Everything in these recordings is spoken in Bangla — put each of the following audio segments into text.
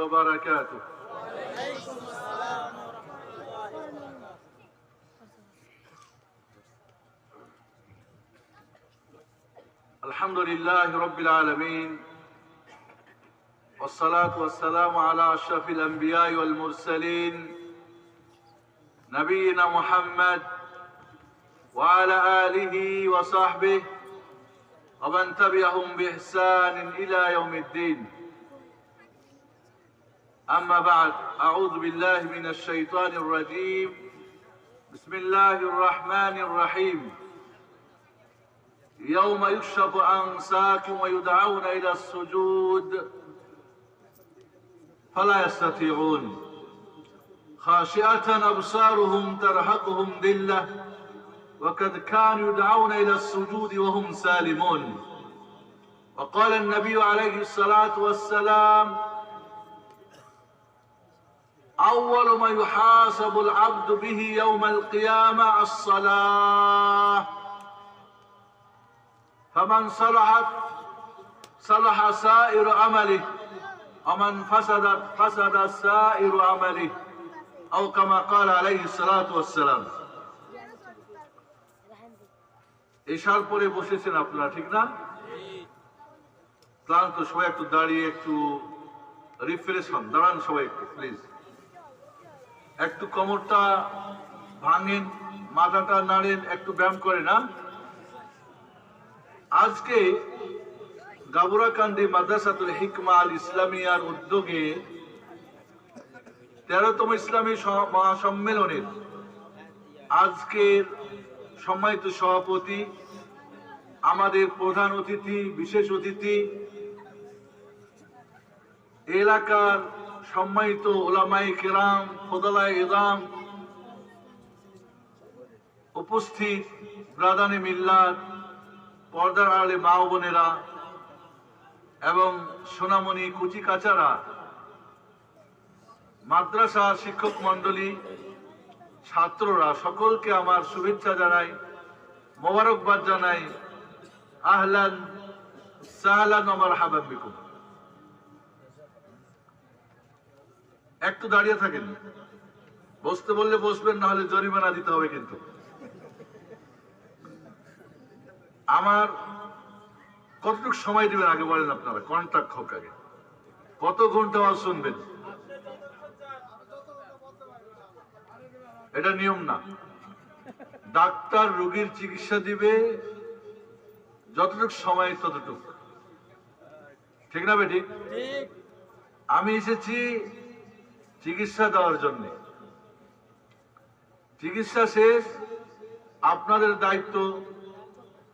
وبركاته. الحمد لله رب العالمين والصلاة والسلام على أشرف الأنبياء والمرسلين نبينا محمد وعلى آله وصحبه ومن تبعهم بإحسان إلى يوم الدين. أما بعد، أعوذ بالله من الشيطان الرجيم. بسم الله الرحمن الرحيم. يوم يكشف عن ساق ويدعون إلى السجود فلا يستطيعون خاشعة أبصارهم ترهقهم ذلة وقد كانوا يدعون إلى السجود وهم سالمون. وقال النبي عليه الصلاة والسلام: أول ما يحاسب العبد به يوم القيامة الصلاة، فمن صلحت صلح سائر عمله ومن فسدت فسد سائر عمله أو كما قال عليه الصلاة والسلام. এশার পরে বসেছেন আপনারা, ঠিক না? ক্লান্ত সবাই একটু দাঁড়িয়ে একটু রিফ্রেশ হন। দাঁড়ান সবাই একটু প্লিজ, একটু কোমরটা ভাঙেন, মাথাটা নাড়েন, একটু ব্যায়াম করে না। আজকে গাবুরাকান্দি মাদ্রাসাতুল হিকমা আল ইসলামিয়ার উদ্যোগে 13তম ইসলামী মহাসম্মেলনের আজকের সম্মানিত সভাপতি, আমাদের প্রধান অতিথি, বিশেষ অতিথি, এলাকার সম্মানিত উলামায়ে কেরাম, ফোদালায়ে ইযআম, উপস্থিত ব্রাদানে মিল্লাত, পর্দার আড়ালে মা ও বোনেরা এবং সোনামণি কুচি কাচারা, মাদ্রাসার শিক্ষক মন্ডলী, ছাত্ররা, সকলকে আমার শুভেচ্ছা জানাই, মোবারকবাদ জানাই। আহলান সাহলান ওয়া মারহাবান বিকুম। একটু দাঁড়িয়ে থাকেন, বসতে বললে বসবেন, না হলে জরিমানা দিতে হবে। কিন্তু আমার কতটুকু সময় দিবেন আগে বলেন আপনারা, কন্ট্রাক্ট হোক আগে। কত ঘন্টা আওয়াজ শুনবেন? এটা নিয়ম না। ডাক্তার রোগীর চিকিৎসা দিবে যতটুকু সময় ততটুকু, ঠিক না বেটি? আমি এসেছি চিকিৎসা দেওয়ার জন্য। চিকিৎসা শেষ, আপনাদের দায়িত্ব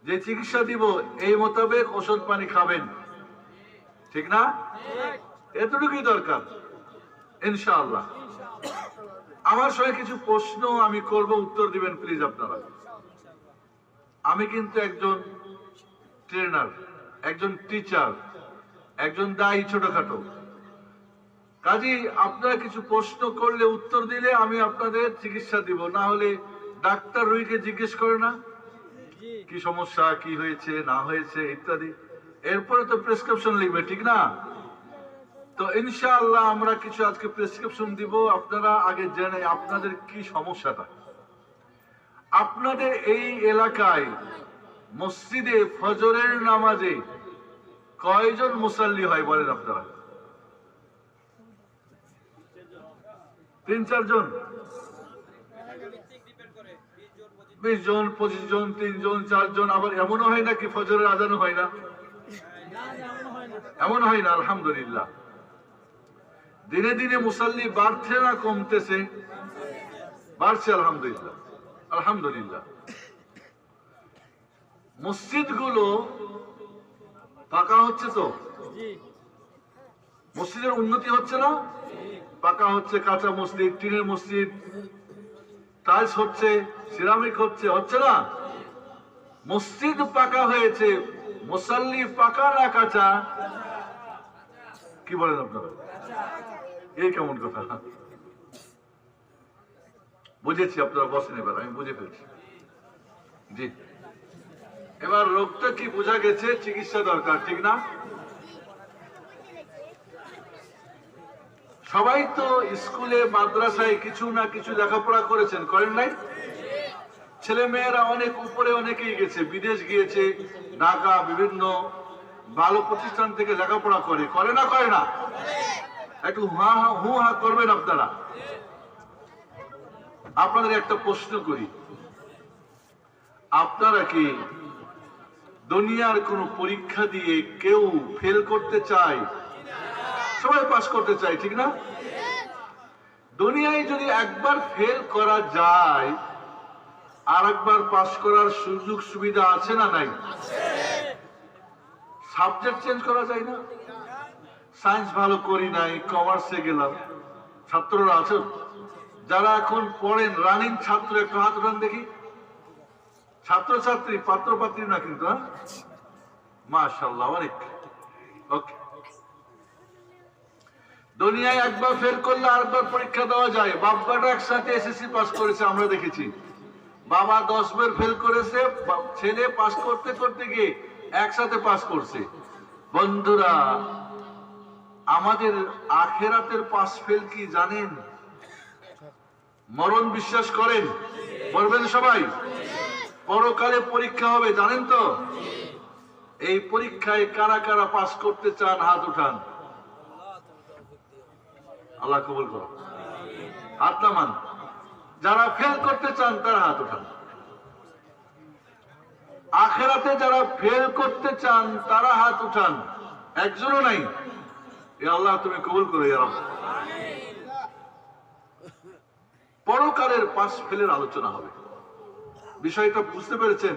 যে চিকিৎসা দিব এই মোতাবেক ওষুধ পানি খাবেন, ঠিক না? এতটুকুই দরকার ইনশাআল্লাহ। আমার সঙ্গে কিছু প্রশ্ন আমি করব, উত্তর দিবেন প্লিজ আপনারা। আমি কিন্তু একজন ট্রেনার, একজন টিচার, একজন দায়ী ছোটখাটো। কাজী আপনারা কিছু প্রশ্ন করলে, উত্তর দিলে আমি আপনাদের চিকিৎসা দিব। না হলে ডাক্তার রোগীকে জিজ্ঞেস করে না কি সমস্যা, কি হয়েছে না হয়েছে ইত্যাদি, এরপরে তো প্রেসক্রিপশন লিখবে, ঠিক না? তো ইনশাআল্লাহ আমরা কিছু আজকে প্রেসক্রিপশন দিব। আপনারা আগে জেনে আপনাদের কি সমস্যাটা। আপনাদের এই এলাকায় মসজিদে ফজরের নামাজে কয়জন মুসাল্লি হয় বলেন আপনারা? 3-4 জন, 20 জন, 25 জন, 3 জন, 4 জন। আবার এমনও হয় নাকি ফজরের আজানও হয় না? এমন হয় না। আলহামদুলিল্লাহ। দিনে দিনে মুসাল্লি বাড়ছে না কমতেছে? বাড়ছে আলহামদুলিল্লাহ, আলহামদুলিল্লাহ। মসজিদগুলো পাকা হচ্ছে তো? মসজিদের উন্নতি হচ্ছে না? পাকা হচ্ছে, কাঁচা মসজিদ, টিনের মসজিদ, টাইলস হচ্ছে, সিরামিক হচ্ছে, হচ্ছে না? মসজিদ পাকা হয়েছে, মুসাল্লি পাকা না কাঁচা? কি বলেন আপনারা? এই কেমন কথা? বুঝেছি, আপনারা বসেন, এবার আমি বুঝে ফেলছি। জি, এবার রোগটা কি বোঝা গেছে, চিকিৎসা দরকার, ঠিক না? সবাই তো স্কুলে মাদ্রাসায় কিছু না কিছু লেখাপড়া করেছেন, করেন নাই? ছেলে মেয়েরা অনেক উপরে অনেকেই গেছে, বিদেশ গিয়েছে, ঢাকা বিভিন্ন ভালো প্রতিষ্ঠান থেকে লেখাপড়া করে, করে না করে না? একটু হু হা করবেন আপনারা। আপনাদের একটা প্রশ্ন করি, আপনারা কি দুনিয়ার কোন পরীক্ষা দিয়ে কেউ ফেল করতে চায়? সবাই পাস করতে চায়, ঠিক না? দুনিয়ায় যদি একবার ফেল করা যায়, আর একবার পাস করার সুযোগ সুবিধা আছে না নাই? সাবজেক্ট চেঞ্জ করা যায় না? সায়েন্স ভালো করি নাই, কমার্সে গেলাম। ছাত্ররা আছে যারা এখন পড়েন, রানিং ছাত্র, একটু হাত উঠান দেখি। ছাত্রছাত্রী, পাত্র পাত্রী না কিন্তু, হ্যাঁ, মাশাআল্লাহ, অনেক। ওকে, দুনিয়ায় একবার ফেল করলে আরেকবার পরীক্ষা দেওয়া যায়। বাব্বাটা একসাথে এসএসসি পাস করেছে, আমরা দেখেছি। বাবা 10 বার ফেল করেছে, ছেলে পাস করতে করতে গিয়ে একসাথে পাস করছে। বন্ধুরা, আমাদের আখেরাতের পাস ফেল কি জানেন? মরণ বিশ্বাস করেন? বলবেন সবাই? পরকালে পরীক্ষা হবে, জানেন তো? এই পরীক্ষায় কারা কারা পাস করতে চান হাত উঠান। আল্লাহ কবুল করো, হাত নামান। যারা ফেল করতে চান তারা হাত উঠান। আখেরাতে যারা ফেল করতে চান তারা হাত উঠান। একজনও নাই। এ আল্লাহ তুমি কবুল করো ইয়া রাব্ব। পরকালের পাস ফেলের আলোচনা হবে। বিষয়টা বুঝতে পেরেছেন?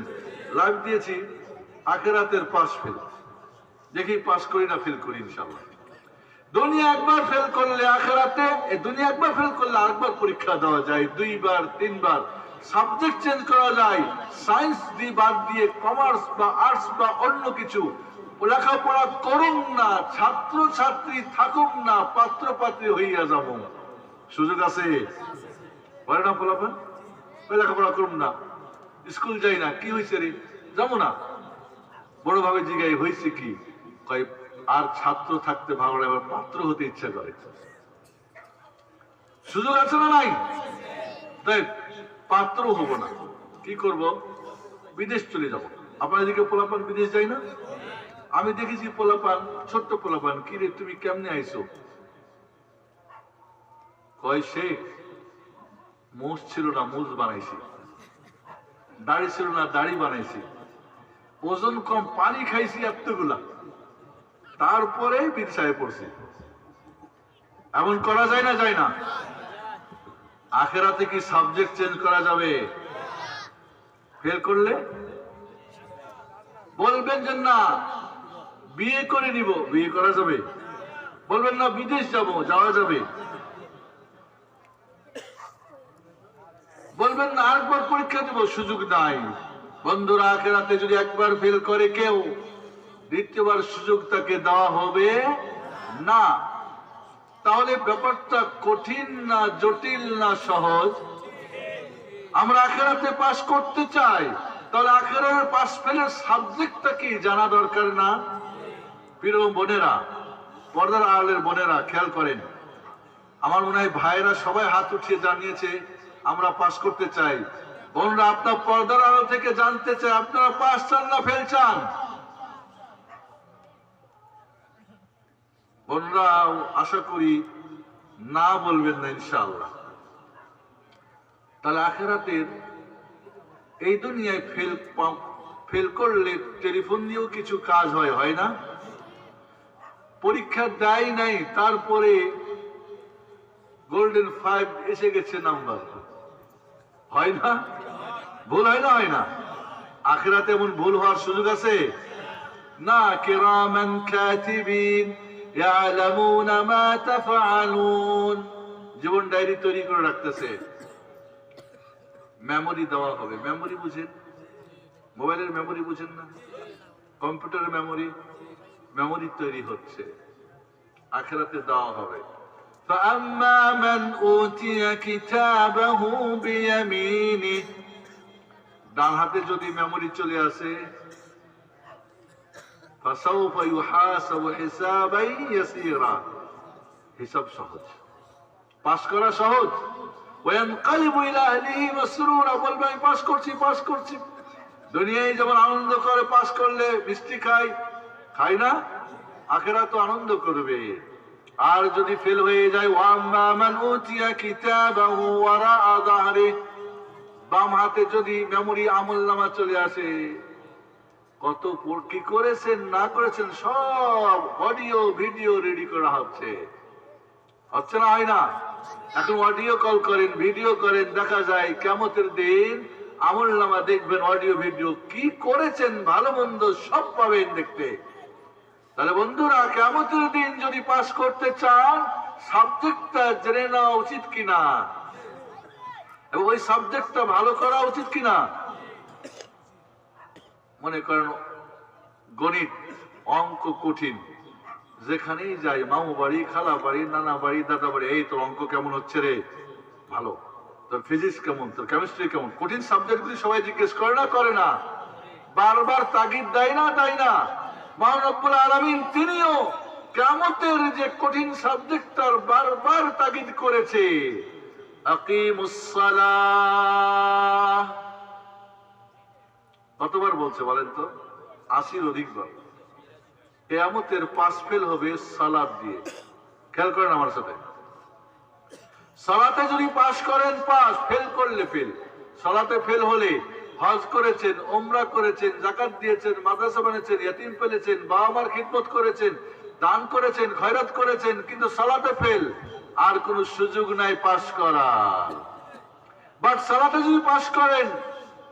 লাইভ দিয়েছি আখেরাতের পাস ফেল। দেখি পাস করি না ফেল করি ইনশাআল্লাহ। দুনিয়া একবার ফেল করলে আখেরাতে, দুনিয়া একবার ফেল করলে আরেকবার পরীক্ষা দেওয়া যায়, 2 বার 3 বার। সাবজেক্ট চেঞ্জ করা যায়, সায়েন্স দিয়ে বাদ দিয়ে কমার্স বা আর্টস বা অন্য কিছু লেখাপড়া করুন না, ছাত্র ছাত্রী থাকুন না, পাত্র পাত্রী হইয়া যাব। সুযোগ আছে? পারে না ফলাফল? লেখাপড়া করুন না, স্কুল যাই না, কি হয়েছে রে? যাবো না। বড় ভাবে জিগাই হয়েছে কি? কয় আর ছাত্র থাকতে ভালো লাগে, পাত্র হতে ইচ্ছা করে। সুযোগ আছে না নাই? তাই পাত্র হব না, কি করব? বিদেশ চলে যাব। আপনার এদিকে পোলাপান বিদেশ যায় না? আমি দেখেছি পোলাপান, ছোট্ট পোলাপান, কি রে তুমি কেমনে আইছো? কয় শেখ, মুজ ছিল না মুজ বানাইছি, দাড়ি ছিল না দাড়ি বানাইছি, ওজন কম পানি খাইছি এতগুলা, তারপরে বিছায় পড়ছি। এমন করা যায় না? যায় না? আখেরাতে কি সাবজেক্ট চেঞ্জ করা যাবে? ফেল করলে বলবেন যে না বিয়ে করে নিব, বিয়ে করা যাবে। বলবেন না বিদেশ যাব, যাওয়া যাবে। বলবেন না আরেকবার পরীক্ষা দেব, সুযোগ নাই। বন্ধুরা, আখেরাতে যদি একবার ফেল করে কেউ, দ্বিতীয়বার সুযোগ তাকে দেওয়া হবে না। তাহলে ব্যাপারটা কঠিন না জটিল না সহজ? আমরা আখেরাতে পাস করতে চাই, তাহলে আখেরাতের পাস ফেলের সাবজেক্টটা কি জানা দরকার না? প্রিয় বোনেরা, পর্দার আড়ালের বোনেরা, খেয়াল করেন। আমার মনে হয় ভাইয়েরা সবাই হাত উঠিয়ে জানিয়েছে আমরা পাস করতে চাই। বোনরা, আপনার পর্দার আড়াল থেকে জানতে চাই আপনারা পাস চান না ফেল চান? বোনরা আশা করি না বলবেন না ইনশাআল্লাহ। তাহলে আখেরাতের এই দুনিয়ায় ফেল করলে টেলিফোন দিয়েও কিছু কাজ হয় না? পরীক্ষা দেয় নাই, তারপরে গোল্ডেন 5 এসে গেছে নাম্বার, হয় না? ভুল হয় না? হয় না? আখেরাতে এমন ভুল হওয়ার সুযোগ আছে না? কিরামান কাতিবিন ইয়ালামুনা মা তাফআলুন। জীবন ডায়েরি তৈরি করে রাখতেছে। মেমোরি দেওয়া হবে। মেমোরি বুঝেন? মোবাইলের মেমোরি বুঝেন না? কম্পিউটারের মেমোরি, মেমোরি তৈরি হচ্ছে, আখেরাতে দেওয়া হবে। فأما من أوتي كتابه بيمينه, ডান হাতে যদি মেমোরি চলে আসে, فسوف يحاسب حسابا يسيرا, হিসাব সহজ। পাস করা সহজ। ওয়ানকালিবু ইলা আহলিহি মাসরুরা, বলবে আমি পাস করছি। দুনিয়ায় যেমন আনন্দ করে পাস করলে মিষ্টি খাই না, আখিরাত তো আনন্দ করবে। আর যদি ফেল হয়ে যায়, ওয়াম্মা মান উতিয়া কিতাবাহু ওয়ারাআ যাহরি, বাম হাতে যদি মেমোরি আমলনামা চলে আসে, কত কি করেছেন না করেছেন সব অডিও ভিডিও রেডি করা হচ্ছে না, হয় না? এখন অডিও কল করেন, ভিডিও করেন, দেখা যায় কিয়ামতের দিন আমলনামা দেখবেন, অডিও ভিডিও কি করেছেন ভালো মন্দ সব পাবেন দেখতে। তাহলে বন্ধুরা, কিয়ামতের দিন যদি পাস করতে চান, সাবজেক্টটা জেনে নেওয়া উচিত কিনা এবং ওই সাবজেক্টটা ভালো করা উচিত কিনা। মনে করেন গণিত, অঙ্ক কঠিন, যেখানেই যাই, মামু বাড়ি, খালা বাড়ি, নানা বাড়ি, দাদা বাড়ি, এই তো অঙ্ক কেমন হচ্ছে রে, ভালো। তোর ফিজিক্স কেমন, তোর কেমিস্ট্রি কেমন, কঠিন সাবজেক্টগুলি সবাই জিজ্ঞেস করে না, বারবার তাগিদ দেয় না। মহান রব্বুল আলামিন তিনিও কিয়ামতের যে কঠিন সাবজেক্টটার বারবার তাগিদ করেছে, আকিমুস সালাহ। কতবার বলছে বলেন তো? 80-র অধিক বার। কিয়ামতের পাস ফেল হবে সালাত দিয়ে। খেয়াল করেন আমার সাথে, সালাতে যদি পাস করেন পাস, ফেল করলে ফেল। সালাতে ফেল হলে হজ করেছেন, উমরা করেছেন, যাকাত দিয়েছেন, মাদ্রাসা বানিয়েছেন, ইয়াতিম পেলেছেন, বাবা মার খিদমত করেছেন, দান করেছেন, খয়রাত করেছেন, কিন্তু সালাতে ফেল, আর কোনো সুযোগ নাই পাস করার। বাট সালাতে যদি পাস করেন,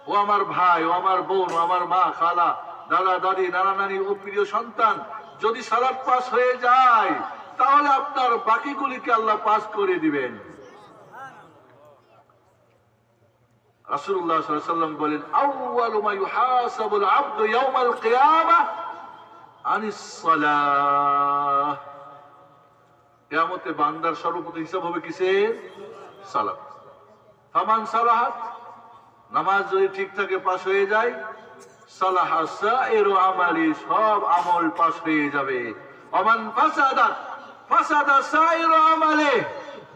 ও আমার ভাই, ও আমার বোন, ও আমার মা, খালা, দাদা, দাদি, নানা, নানি ও প্রিয় সন্তান, যদি সালাত পাস হয়ে যায়, তাহলে আপনার বাকিগুলিকে আল্লাহ পাস করে দিবেন। রাসূলুল্লাহ সাল্লাল্লাহু আলাইহি ওয়াসাল্লাম বলেন, আউয়ালু মা ইউহাসাবুল আবদু ইয়াওমাল কিয়ামাহ আনিস সালাহ। কিয়ামতে বান্দার সর্বপ্রথম হিসাব হবে কিসের? সালাত। ফামান সালাহাত, নামাজ যদি ঠিক থাকে পাস হয়ে যায়, সালাহা সাইরু আমালি, সব আমল পাস হয়ে যাবে। ওমান ফাসাদাত ফাসাদা সাইরু আমালি,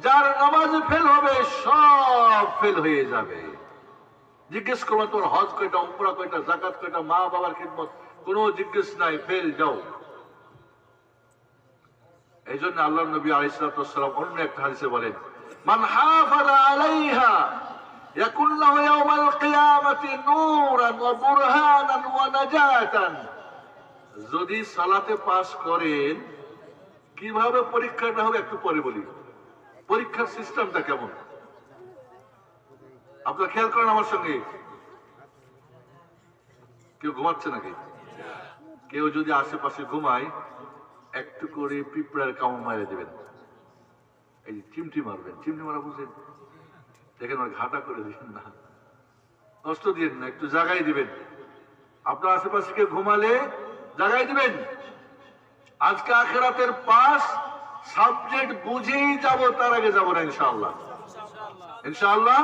যার নামাজ ফেল হবে সব ফেল হয়ে যাবে। জিজ্ঞেস করো তোর হজ কয়টা, উমরা কয়টা, যাকাত কয়টা, মা বাবার খিদমত, কোনো জিজ্ঞেস নাই, ফেল যাও। এই জন্য আল্লাহ নবী আলাইহিস সালাতু ওয়াস সালাম অন্য একটা হাদিসে বলেন, মান হাফাযা আলাইহা ইয়াকুন লাহু ইয়াওমাল কিয়ামাতি নূরান ওয়া বুরহানান ওয়া নাজাতান। যদি সালাতে পাস করেন, কিভাবে পরীক্ষাটা হবে একটু পরে বলি। পরীক্ষার সিস্টেমটা কেমন আপনারা খেয়াল করেন আমার সঙ্গে। কেউ ঘুমাচ্ছে নাকি? কেউ যদি আশেপাশে ঘুমায়, একটু করে পিঁপড়ার কামড় মারে দেবেন, এই চিমটি মারবেন। চিমটি মারা বুঝেন? দেখেন ওর ঘাটা করে দিবেন না, কষ্ট দিবেন না, একটু জাগাই দিবেন। আপনার আশেপাশে কেউ ঘুমালে জাগাই দিবেন। আজকে আখিরাতের পাস সাবজেক্ট বুঝেই যাব, তার আগে যাব না ইনশাআল্লাহ। ইনশাআল্লাহ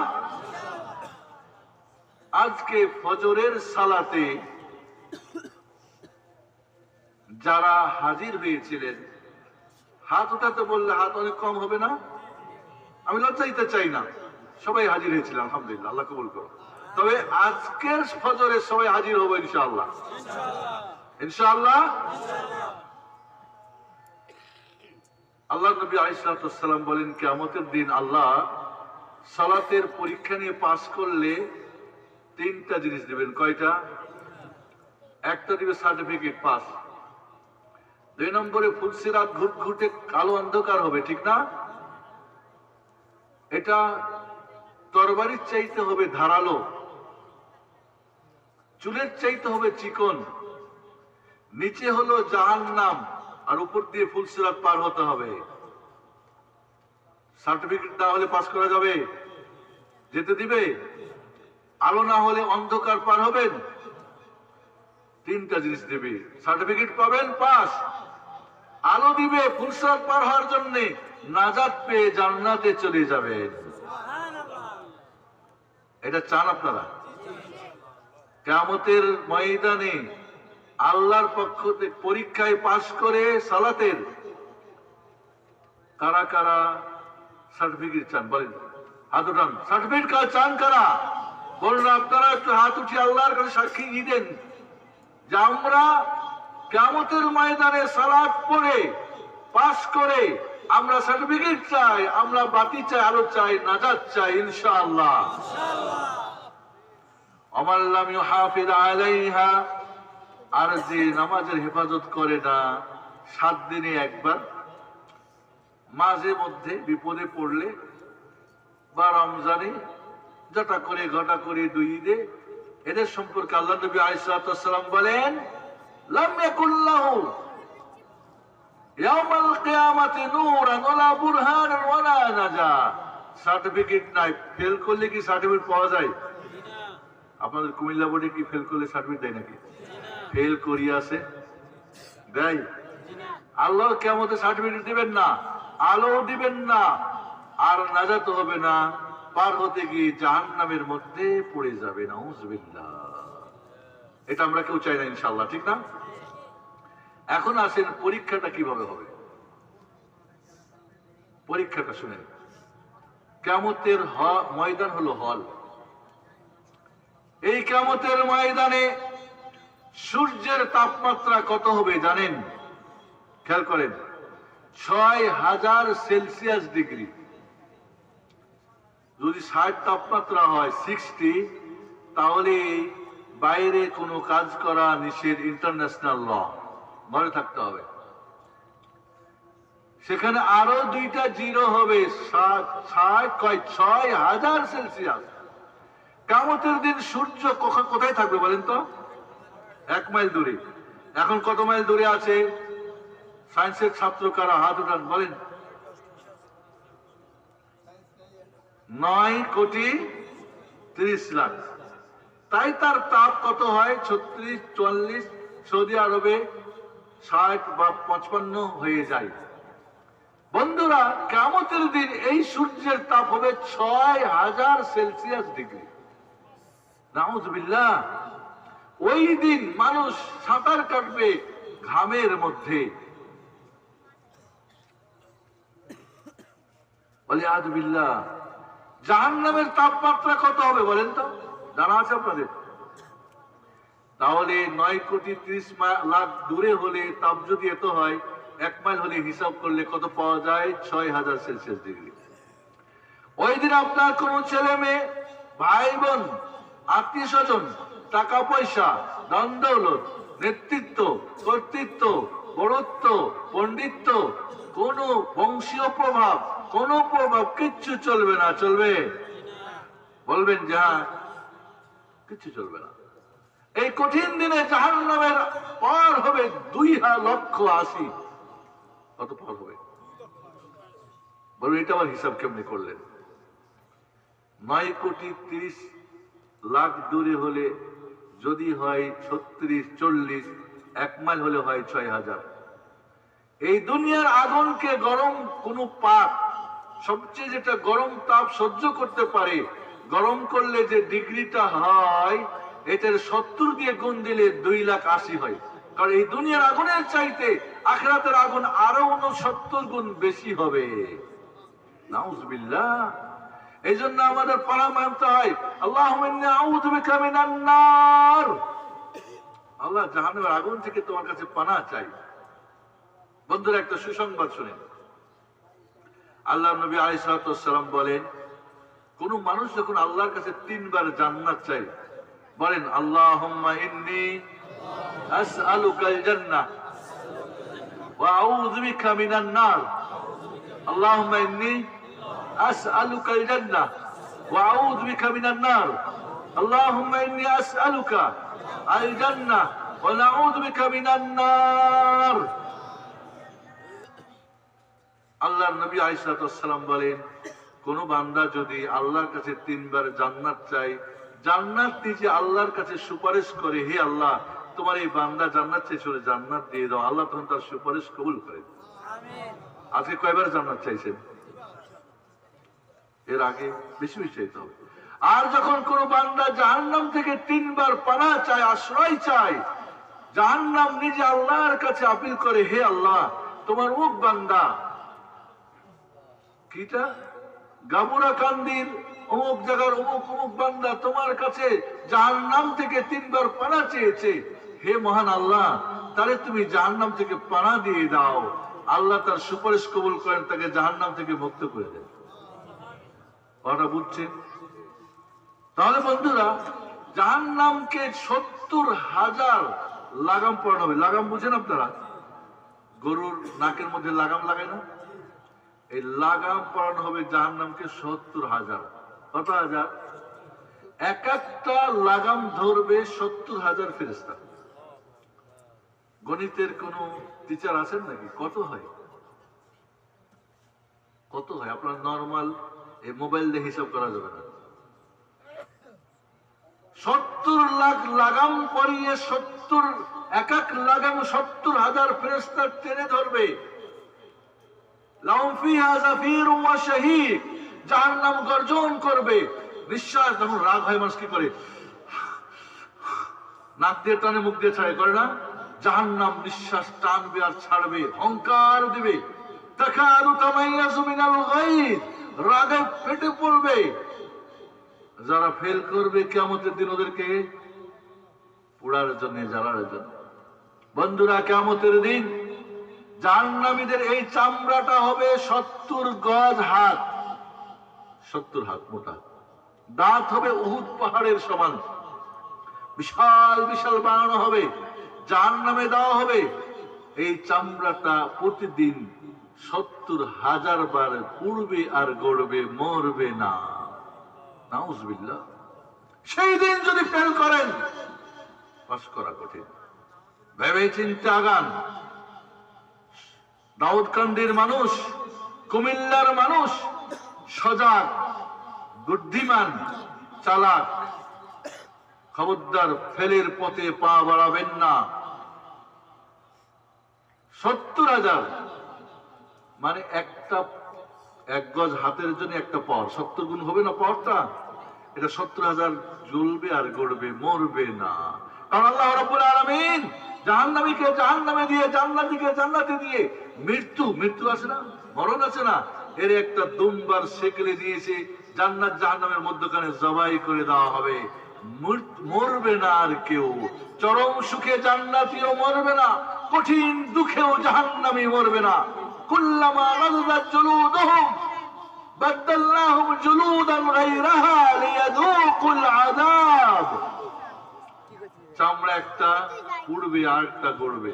আজকে ফজরের সালাতে যারা হাজির হয়েছিলেন, হাত উঠাতে বললে হাত অনেক কম হবে না? আমি লজ্জা দিতে চাই না, সবাই হাজির হয়েছিল আলহামদুলিল্লাহ, আল্লাহ কবুল করো। তবে আজকের ফজরে সবাই হাজির হবো ইনশাআল্লাহ। ইনশাআল্লাহ আল্লাহ নবী আলাইহিস সালাতু ওয়াস সালাম বলেন, কিয়ামতের দিন আল্লাহ সালাতের পরীক্ষা নিয়ে পাস করলে 3টা জিনিস দিবেন। কয়টা? একটা দিবে সার্টিফিকেট পাস, 2 নম্বরে ফুলসিরাত ঘুটঘুটে কালো অন্ধকার হবে, ঠিক না? এটা তরবারির চাইতে হবে ধারালো, চুলের চাইতে হবে চিকন, নিচে হলো জাহান্নাম, আর উপর দিয়ে ফুলসিরাত পার হতে হবে। সার্টিফিকেট না হলে পাস করা যাবে? যেতে দিবে? আলো না হলে অন্ধকার পার হবেন? 3টা জিনিস দেবে, সার্টিফিকেট পাবেন পাস, আলো দিবে ফুলসিরাত পার হওয়ার জন্য, নাজাত পেয়ে জান্নাতে চলে যাবেন। এটা চান আপনারা? কিয়ামতের ময়দানে আল্লাহর পক্ষ থেকে পরীক্ষায় পাস করে সালাতের কারা কারা সার্টিফিকেট চান? বলেন, হাত উঠান। সার্টিফিকেট কার্ড চান কারা? বলুন, আপনারা একটু হাত উঠিয়ে আল্লাহর কাছে সাক্ষী দিয়ে দেন যে আমরা কিয়ামতের ময়দানে সালাত পড়ে পাস করে আমরা সার্টিফিকেট চাই, আমরা বাতি চাই, আলো চাই, নাজাত চাই ইনশাআল্লাহ। আমার লাম ইউহাফিজ আলাইহা, আর যে নামাজের হেফাজত করে না 7 দিনে একবার, মাঝে মধ্যে বিপদে পড়লে বা রমজানে যেটা করে ঘটা করে 2 ঈদে, এদের সম্পর্কে আল্লাহ নবী আলাইহিস সালাম বলেন, লাম ইয়াকুল্লাহু ইয়াউমাল কিয়ামাতি নূরান ওয়ালা বুরহানান ওয়ালা নাজা। সার্টিফিকেট নাই, ফেল করলে কি সার্টিফিকেট পাওয়া যায়? আপনাদের কুমিল্লা বোর্ডে কি ফেল করলে সার্টিফিকেট দেয় নাকি? ফেল করিয়াছে দেয়? আল্লাহ কিয়ামতে সার্টিফিকেট দিবেন না, আলো দিবেন না, আর নাজাত হবে না, পার হতে গিয়ে জাহান্নামের মধ্যে পড়ে যাবে। নাউযুবিল্লাহ। এটা আমরা কেউ চাই না ইনশাআল্লাহ, ঠিক না? এখন আসেন পরীক্ষাটা কিভাবে হবে। পরীক্ষাটা শুনেন। কিয়ামতের ময়দান হলো হল। এই কিয়ামতের ময়দানে সূর্যের তাপমাত্রা কত হবে জানেন? খেয়াল করেন, 6000 সেলসিয়াস ডিগ্রি। যদি 60 তাপমাত্রা হয় 60, তাহলে বাইরে কোনো কাজ করা নিষেধ, ইন্টারন্যাশনাল ল, মনে থাকতে হবে। সেখানে আরো 2টা জিরো হবে, 6000 সেলসিয়াস। কিয়ামতের দিন সূর্য কোথায় থাকবে বলেন তো? 1 মাইল দূরে। এখন কত মাইল দূরে আছে? সায়েন্সের ছাত্র কারা? হাত উঠান, বলেন। 9,30,00,000। তাই তার তাপ কত হয়? 36, 44, সৌদি আরবে 60 বা 55 হয়ে যায়। বন্ধুরা, কিয়ামতের দিন এই সূর্যের তাপ হবে 6000 সেলসিয়াস ডিগ্রি। নাউযুবিল্লাহ। ওই দিন মানুষ সাঁতার কাটবে ঘামের মধ্যে। ওয়ালিয়াযুবিল্লাহ। জাহান্নামের তাপমাত্রা কত হবে বলেন তো? জানা আছে আপনাদের? তাহলে 9,30,00,000 দূরে হলে তাপ যদি এত হয়, 1 মাইল হলে হিসাব করলে কত পাওয়া যায়? 6000 সেলসিয়াস ডিগ্রি। ওই দিন আপনার কোন ছেলে মেয়ে, ভাই বোন, আত্মীয় স্বজন, টাকা পয়সা, ধন দৌলত, নেতৃত্ব, কর্তৃত্ব, বড়ত্ব, পণ্ডিত্য, কোন বংশীয় প্রভাব, কোন প্রভাব কিচ্ছু চলবে না। চলবে? বলবেন যে হ্যাঁ, কিচ্ছু চলবে না। এই কঠিন দিনে জাহান্নামের পার হবে 2,80,000। কত পার হবে বলুন? এটা আবার হিসাব কেমনি করলেন? 9,30,00,000 দূরে হলে যদি হয় 36, 40, 1 মাইল হলে হয় 6000। এই দুনিয়ার আগুনকে গরম কোন পাক, সবচেয়ে যেটা গরম তাপ সহ্য করতে পারে, গরম করলে যে ডিগ্রিটা হয়, এটার 70 দিয়ে গুণ দিলে 2,80,000 হয়। কারণ এই দুনিয়ার আগুনের চাইতে আখিরাতের আগুন আরো 69 গুণ বেশি হবে। নাউযুবিল্লাহ। এই জন্য আমাদের পারা মানতে হয়, আল্লাহুম্মা ইন্নী আউযু বিকা মিনান নার। আল্লাহ, জাহান্নামের আগুন থেকে তোমার কাছে পানাহ চাই। বন্ধুরা, একটা সুসংবাদ শুনেন। আল্লাহ নবী আলাইহিস সালাম বলেন, কোন মানুষ যখন আল্লাহর কাছে 3 বার জান্নাত চাই, বলেন আল্লাহুম্মা ইন্নী আসআলুকাল জান্নাহ ওয়া আউযু বিকা মিনান নার। আল্লাহুম্মা ইন্নী আসআলুকাল জান্নাহ ওয়া আউযু বিকা মিনান নার। আল্লাহুম্মা ইন্নী আসআলুকা আল জান্নাহ ওয়া নাউযু বিকা মিনান নার। আল্লাহর নবী আলাইহিস সালাম বলেন, কোন বান্দা যদি আল্লাহর কাছে 3 বার জান্নাত চায়, জান্নাত নিজে আল্লাহর কাছে সুপারিশ করে, হে আল্লাহ, তোমার এই বান্দা জান্নাত চেয়েছিল, জান্নাত দিয়ে দাও। আল্লাহ তখন তার সুপারিশ কবুল করে। আমিন। আজকে কয়বার জান্নাত চাইছেন? এর আগে বেশি বেশি চাইতে হবে। আর যখন কোন বান্দা জাহান্নাম থেকে 3 বার পানাহ চায়, আশ্রয় চায়, জাহান্নাম নিজে আল্লাহর কাছে আপিল করে, হে আল্লাহ, তোমার মুখ বান্দা কিটা গাবুরা কান্দির অমুক জায়গার অমুক অমুক বান্দা তোমার কাছে জাহান্নাম থেকে 3 বার পানা চেয়েছে, হে মহান আল্লাহ তারে তুমি জাহান্নাম থেকে পানা দিয়ে দাও। আল্লাহ তার সুপারিশ কবুল করেন, তাকে জাহান্নাম থেকে মুক্ত করে দেন। কথা বুঝছেন? তাহলে বন্ধুরা, জাহান্নামকে 70,000 লাগাম পড়ানো হবে। লাগাম বুঝেন আপনারা? গরুর নাকের মধ্যে লাগাম লাগায় না? এই লাগাম পড়ানো হবে জাহান্নামকে 70,000। কত হাজার? এক একটা লাগাম ধরবে 70,000 ফেরেশতা। গণিতের কোন টিচার আছেন নাকি? কত হয়? কত হয়? আপনার নরমাল এই মোবাইল দিয়ে হিসাব করা যাবে না। 70 লাখ লাগাম পরিয়ে 70 এক এক লাগাম 70,000 ফেরেশতা টেনে ধরবে। লাহুম ফিহা যাফিরুন ওয়া শাহীক, জাহান্নাম গর্জন করবে। নিঃশ্বাস যখন রাগ হয় মানুষ কি করে? নাক দিয়ে টানে, মুখ দিয়ে ছাড়ে, করে না? জাহান্নাম নিঃশ্বাস টানবে আর ছাড়বে, হুঙ্কার দিবে। তাকাদু তামাইয়াজু মিনাল গায়জ, রাগে ফেটে পড়বে। যারা ফেল করবে কিয়ামতের দিন ওদেরকে পোড়ার জন্য, জ্বালার জন্য। বন্ধুরা, কিয়ামতের দিন জাহান্নামীদের এই চামড়াটা হবে 70 গজ হাত, 70 হাত মোটা। দাঁত হবে উহুদ পাহাড়ের সমান, বিশাল বিশাল বানানো হবে। জাহান্নামে দেওয়া হবে এই চামড়াটা, প্রতিদিন 70,000 বার পুড়বে আর গড়বে, মরবে না। নাউজুবিল্লাহ। সেই দিন যদি ফেল করেন, পাস করা কঠিন। ভেবে চিন্তে আগান। দাউদকান্দির মানুষ, কুমিল্লার মানুষ সজাগ, বুদ্ধিমান, চালাক। খবরদার ফেলের পথে পা বাড়াবেন না। 70,000 মানে একটা 1 গজ হাতের জন্য একটা পর, 70 গুণ হবে না পরটা? এটা 70,000 জ্বলবে আর গড়বে, মরবে না। কারণ আল্লাহ রাব্বুল আলামিন জাহান্নামীকে জাহান্নামে দিয়ে, জান্নাতীকে জান্নাতে দিয়ে, মৃত্যু আছে না, মরণ আছে না, এর একটা দুমবার সেকেলে দিয়েছে। জান্নাত জাহান্নামের মধ্যখানে জবাই করে দেওয়া হবে। মরবে না আর কেউ। চরম সুখে জান্নাতীও মরবে না, কঠিন দুঃখেও জাহান্নামী মরবে না। কুল্লামা নাযাত জুলুদুহুম বাদদালনাহুম জুলুদান গায়রাহা লিয়াযুকুল আযাব। চামড়া একটা পুড়বে আর একটা গড়বে।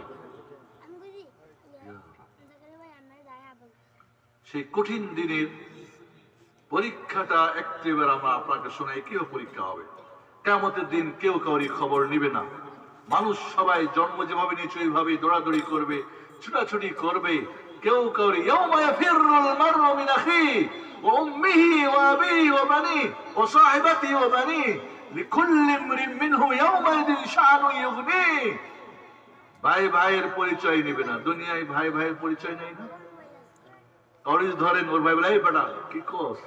সেই কঠিন দিনের পরীক্ষাটা একটিবার আমরা আপনাকে শোনাই। কেউ পরীক্ষা হবে কিয়ামতের দিন, কেউ কাউরি খবর নিবে না। মানুষ সবাই জন্ম যেভাবে নিয়েছে ওইভাবে দৌড়াদৌড়ি করবে, ছুটাছুটি করবে। কেউ কাউরি ইয়াউমা ইয়াফিরুল মারউ মিন আখিহি ওয়া উম্মিহি ওয়া আবিহি ওয়া বানিহি ওয়া সাহিবাতিহি ওয়া বানিহি লিকুল্লি ইমরিন মিনহু ইয়াউমাইযিন শাআনুন ইউগনিহি। ভাই ভাইয়ের পরিচয় নিবে না। দুনিয়ায় ভাই ভাইয়ের পরিচয় নেই না? তরিস ধরেন, ওর ভাই বলে, এই বেটা কি করস?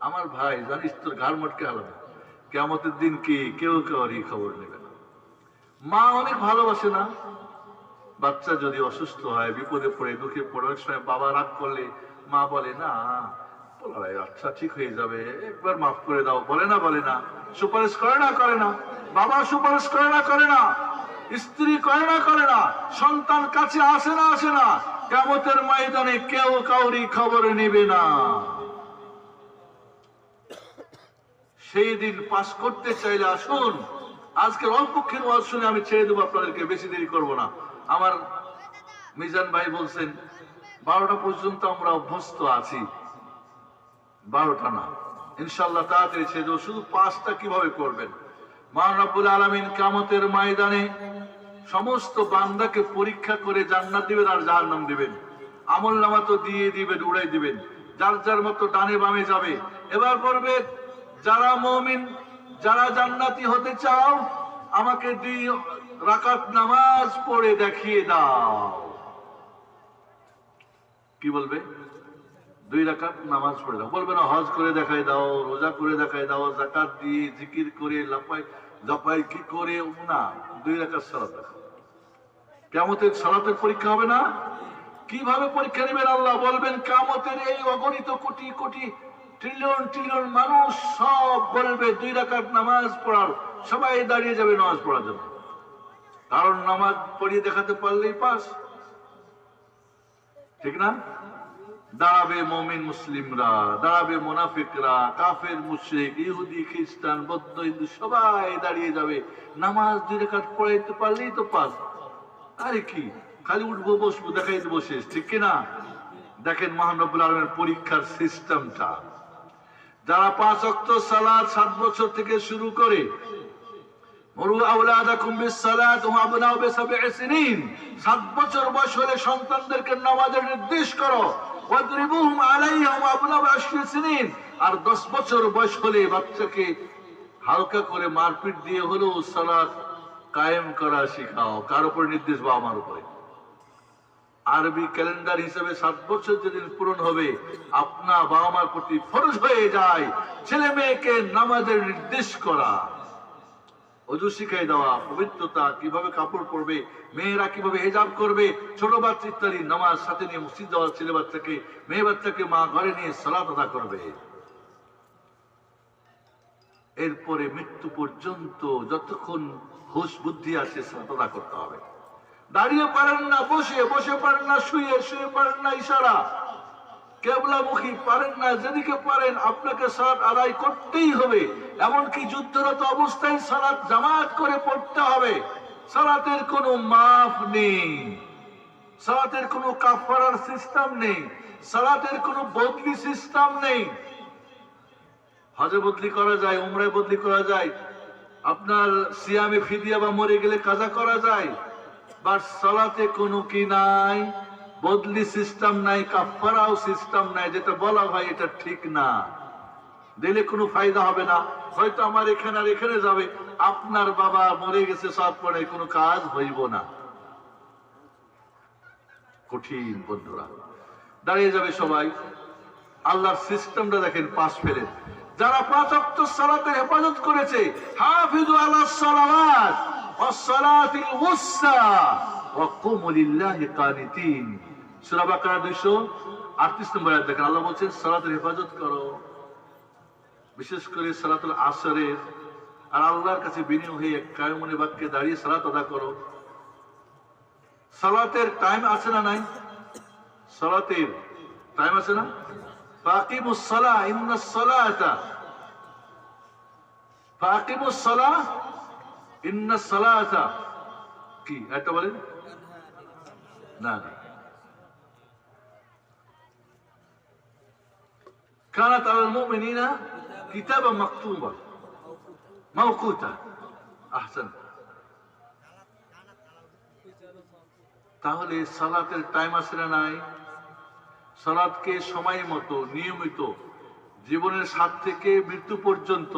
আমার ভাই, জানিস তোর ঘাড় মটকে হালাবে। কিয়ামতের দিন কি কেউ কাউরি খবর নেবে না। মা অনেক ভালোবাসে না? বাচ্চা যদি অসুস্থ হয়, বিপদে পড়ে, দুঃখে পড়ার সময় বাবা রাগ করলে মা বলে না, আচ্ছা ঠিক হয়ে যাবে, একবার মাফ করে দাও। বলে না? বলে না? সুপারিশ করে না? করে না? বাবা সুপারিশ করে না? করে না? স্ত্রী করে না? করে না? সন্তান কাছে আসে না? আসে না? কিয়ামতের ময়দানে কেউ কাউরি খবর নেবে না। সেই দিন পাস করতে চাইলে আসুন। আজকের অল্পক্ষের ওয়াজ শুনে আমি ছেড়ে দেবো আপনাদেরকে, বেশি দেরি করবো না। আমার মিজান ভাই বলছেন 12টা পর্যন্ত আমরা অভ্যস্ত আছি, 12টা না, ইনশাআল্লাহ তাড়াতাড়ি ছেড়ে দেবো। শুধু 5টা কিভাবে করবেন? মহান রব্বুল আলামিন কিয়ামতের ময়দানে সমস্ত বান্দাকে পরীক্ষা করে জান্নাত দিবেন আর জাহান্নাম দিবেন। আমলনামা তো দিয়ে দিবেন, উড়াই দিবেন, যার যার মতো ডানে বামে যাবে। এবার বলবে, যারা মুমিন, যারা জান্নাতি হতে চাও, আমাকে 2 রাকাত নামাজ পড়ে দেখিয়ে দাও। কি বলবে? 2 রাকাত নামাজ পড়ে দাও। বলবে না হজ করে দেখাই দাও, রোজা করে দেখাই দাও, যাকাত দিয়ে, জিকির করে, লাপাই কি করে না, 2 রাকাত সালাত দেখাও। কিয়ামতের সালাতের পরীক্ষা হবে না? কিভাবে পরীক্ষা নেবেন আল্লাহ বলবেন? কিয়ামতের এই অগণিত কোটি কোটি ট্রিলিয়ন ট্রিলিয়ন মানুষ সব বলবে 2 রাকাত নামাজ পড়ার, সবাই দাঁড়িয়ে যাবে নামাজ পড়ার জন্য। কারণ নামাজ পড়িয়ে দেখাতে পারলেই পাস, ঠিক না? দাঁড়াবে মুমিন মুসলিমরা, দাঁড়াবে মুনাফিকরা, কাফের মুশরিক, ইহুদি খ্রিস্টান বৌদ্ধ হিন্দু সবাই দাঁড়িয়ে যাবে। নামাজ 2 রাকাত পড়াইতে পারলেই তো পাস। আরে কি খালি উঠবো বসবো দেখাই দেবো শেষ, ঠিক কিনা? দেখেন মহান রব্বুল আলামিনের পরীক্ষার সিস্টেমটা। যারা 5 ওয়াক্ত সালাত 7 বছর থেকে শুরু করে, মুরু আওলাদাকুম বিস-সালাত ওয়া আবনাউ বি7 সিনিন, 7 বছর বয়স হলে সন্তানদেরকে নামাজের নির্দেশ করো, ওয়াদরিবুহুম আলাইহা ওয়া আবনাউ 10 সিনিন, আর 10 বছর বয়স হলে বাচ্চাকে হালকা করে মারপিট দিয়ে হলেও সালাত কায়েম করা শেখাও। কার উপর নির্দেশ? বাবা মার উপরে। আরবি ক্যালেন্ডার হিসেবে 7 বছর যেদিন পূরণ হবে, আপনা বাবা মার প্রতি ফরজ হয়ে যায় ছেলে মেয়েকে নামাজের নির্দেশ করা, ওযু শিখাই দেওয়া, পবিত্রতা, কিভাবে কাপড় পরবে, মেয়েরা কিভাবে হিজাব করবে, ছোট বাচ্চা ইত্যাদি নামাজ সাথে নিয়ে মসজিদ যাওয়া, ছেলে বাচ্চাকে মেয়ে বাচ্চাকে মা ঘরে নিয়ে সালাত আদা করবে। এরপরে মৃত্যু পর্যন্ত যতক্ষণ হুঁশ বুদ্ধি আছে সালাত আদা করতে হবে। দাঁড়িয়ে পারেন না বসে, বসে পারেন না শুয়ে, শুয়ে পারেন না ইশারা, কেবলামুখী পারেন না, যেদিকে পারেন আপনাকে সালাত আদায় করতেই হবে। এমনকি যুদ্ধরত অবস্থায় সালাত জামাত করে পড়তে হবে। সালাতের কোনো মাফ নেই, সালাতের কোনো কাফারার সিস্টেম নেই, সালাতের কোনো বদলি সিস্টেম নেই। হজে বদলি করা যায়, উমরায় বদলি করা যায়, আপনার সিয়ামে ফিদিয়া বা মরে গেলে কাজা করা যায়, বাট সালাতে কোনো কি নাই, বদলি সিস্টেম নাই, কাফারাও সিস্টেম নাই। যেটা বলা হয় এটা ঠিক না, দিলে কোনো ফায়দা হবে না। হয়তো আমার এখানে আর এখানে যাবে, আপনার বাবা মরে গেছে সব পরে কোনো কাজ হইব না। কঠিন বন্ধুরা, দাঁড়িয়ে যাবে সবাই। আল্লাহর সিস্টেমটা দেখেন, পাশ ফেলেন। যারা 5 ওয়াক্ত সালাতের হেফাজত করেছে, হাফিজু আলাস সালাওয়াত ওয়াস সালাতিল উসতা ওয়া কুমু লিল্লাহি কানিতিন। সূরা বাকারা 238 নম্বর আয়াত দেখেন, আল্লাহ বলেন সালাতের হেফাজত করো, বিশেষ করে সালাতুল আসরের। আর আল্লাহর কাছে বিনয় হয়ে কায়মনে বাক্যে দাঁড়িয়ে সালাত আদা করো। সালাতের টাইম আছে না নাই? সালাতের টাইম আছে না? ফাকিমুস সালাহ ইন্নাস সালাতা, ফাকিমুস সালাহ ইন্নাস সালাতা কি এটা বলেন না? কানাত আলাল মুমিনিনা কিতাবান মাকতুবা মাওকুতা। আহসান। তাহলে সালাতের টাইম আছে না নাই? সালাতকে সময় মতো নিয়মিত জীবনের 7 থেকে মৃত্যু পর্যন্ত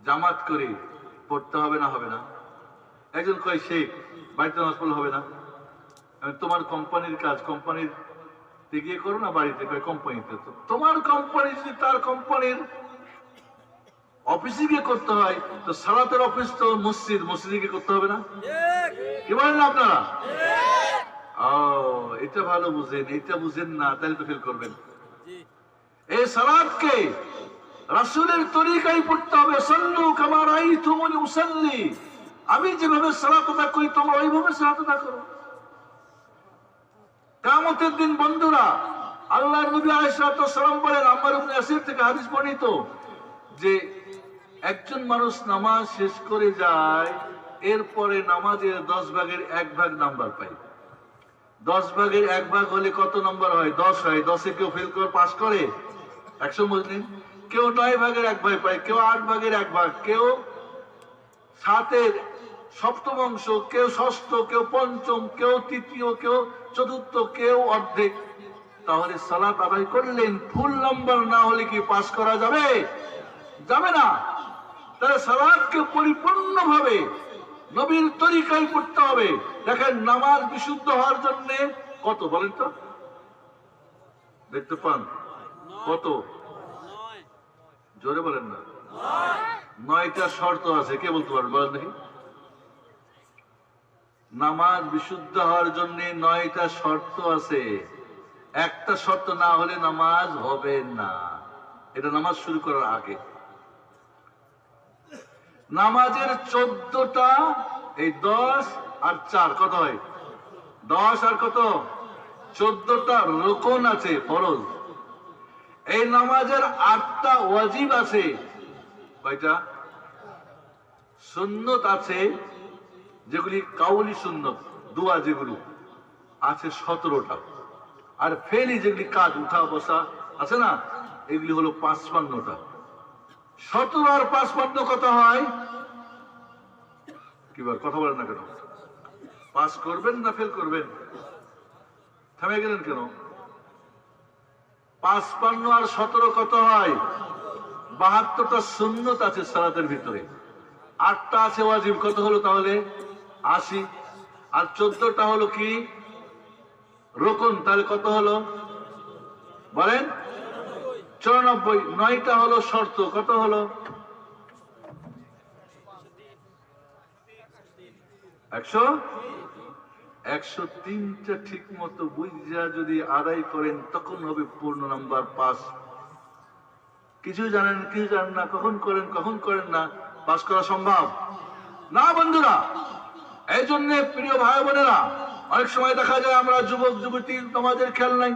জামাত করে পড়তে হবে না? হবে না? একজন কয় শেখ বাড়িতে নামাজ পড়লে হবে না? তোমার কোম্পানির কাজ কোম্পানির গিয়ে করো না, বাড়িতে কয় কোম্পানিতে। তো তোমার কোম্পানি যদি তার কোম্পানির অফিসে গিয়ে করতে হয়, তো সালাতের অফিস তো মসজিদ, মসজিদে গিয়ে করতে হবে না? কি বলেন না আপনারা? এটা ভালো বুঝেন, এটা বুঝেন না তাহলে তো ফেল করবেন। এই সালাতকে রাসূলের তরিকায় পড়তে হবে। সাল্লু কামা রাআইতুমুনি উসাল্লি, আমি যেভাবে সালাত আদা করি তোমরা ওইভাবে সালাত আদা করো। কিয়ামতের দিন বন্ধুরা, আল্লাহর নবী আলাইহিস সালাম বলেন, আম্মার ইবনে ইয়াসির থেকে হাদিস বর্ণিত, যে একজন মানুষ নামাজ শেষ করে যায়, এরপরে নামাজের 10 ভাগের 1 ভাগ নাম্বার পায়। 10 ভাগের 1 ভাগ হলে কত নাম্বার হয়? 10 হয়। 10-এ কেউ ফেল করে পাস করে? 100 মুসলিম। কেউ 9 ভাগের 1 ভাগ পায়, কেউ 8 ভাগের 1 ভাগ, কেউ 7-এর সপ্তম অংশ, কেউ ষষ্ঠ, কেউ পঞ্চম, কেউ তৃতীয়, কেউ চতুর্থ, কেউ অর্ধেক। তাহলে সালাত আদায় করলেন, ফুল নাম্বার না হলে কি পাস করা যাবে? যাবে না। তাহলে সালাতকে পরিপূর্ণভাবে নবীর তরিকায় পড়তে হবে। দেখেন নামাজ বিশুদ্ধ হওয়ার জন্য কত বলেন তো? দেখতে পান কত? জোরে বলেন না। 9টা শর্ত আছে, কে বলতে পারেন? বলেন দেখি। নামাজ বিশুদ্ধ হওয়ার জন্য 9টা শর্ত আছে। একটা শর্ত না হলে নামাজ হবে না। এটা নামাজ শুরু করার আগে। নামাজের 14টা, এই 10 আর 4 কত হয়? 10 আর কত? 14টা রুকন আছে, ফরজ। এই নামাজের 8টা ওয়াজিব আছে। কয়টা? সুন্নত আছে, যেগুলি কাউলি সুন্নত, দোয়া যেগুলো আছে 17টা। আর ফেলি যেগুলি কাজ, উঠা বসা আছে না, এগুলি হলো 55টা। 17 আর 55 কত হয়? কি বল, কথা বলেন না কেন? পাস করবেন না ফেল করবেন? থেমে গেলেন কেন? 55 আর 17 কত হয়? 72টা সুন্নত আছে সালাতের ভিতরে, 8টা আছে ওয়াজিব। কত হলো তাহলে? 80। আর 14টা হলো কি? রুকন। তাহলে কত হলো বলেন? 94। 9টা হলো শর্ত। কত হলো? 103টা ঠিক মতো বুঝা যদি আদায় করেন, তখন হবে পূর্ণ নাম্বার পাস। কিছু জানেন, কিছু জানেন না, কখন করেন কখন করেন না, পাস করা সম্ভব না বন্ধুরা। এই জন্য প্রিয় ভাই বোনেরা, অনেক সময় দেখা যায় আমরা যুবক যুবতী, তোমাদের খেয়াল নাই।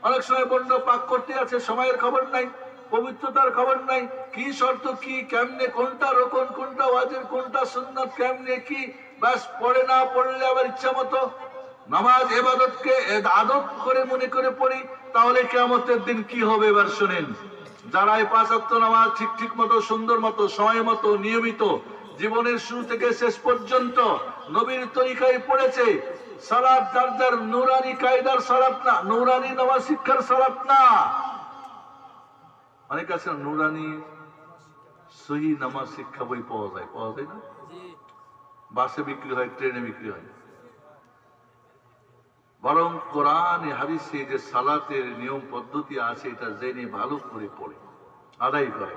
অনেক সময় বন্ধ পাক করতে আছে, সময়ের খবর নাই, পবিত্রতার খবর নাই, কি শর্ত কি, কেমনে, কোনটা রোকন, কোনটা ওয়াজিব, কোনটা সুন্নাত, কেমনে কি, ব্যাস পড়ে না পড়লে আবার ইচ্ছা মতো নামাজ ইবাদতকে আদত করে মনে করে পড়ি, তাহলে কিয়ামতের দিন কি হবে এবার শুনেন। যারা এই 5 ওয়াক্ত নামাজ ঠিক ঠিক মতো, সুন্দর মতো, সময় মতো, নিয়মিত, জীবনের শুরু থেকে শেষ পর্যন্ত নবীর তরিকায় পড়েছে, সালাত যার যার নুরানি কায়দার সালাত না, নুরানি নামাজ শিক্ষার সালাত না। অনেক আছে নুরানি সহি নামাজ শিক্ষা বই পাওয়া যায়, পাওয়া যায় না? বাসে বিক্রি হয়, ট্রেনে বিক্রি হয়। বরং কোরআনে হাদিসে যে সালাতের নিয়ম পদ্ধতি আছে, এটা জেনে ভালো করে পড়ে আদায় করে,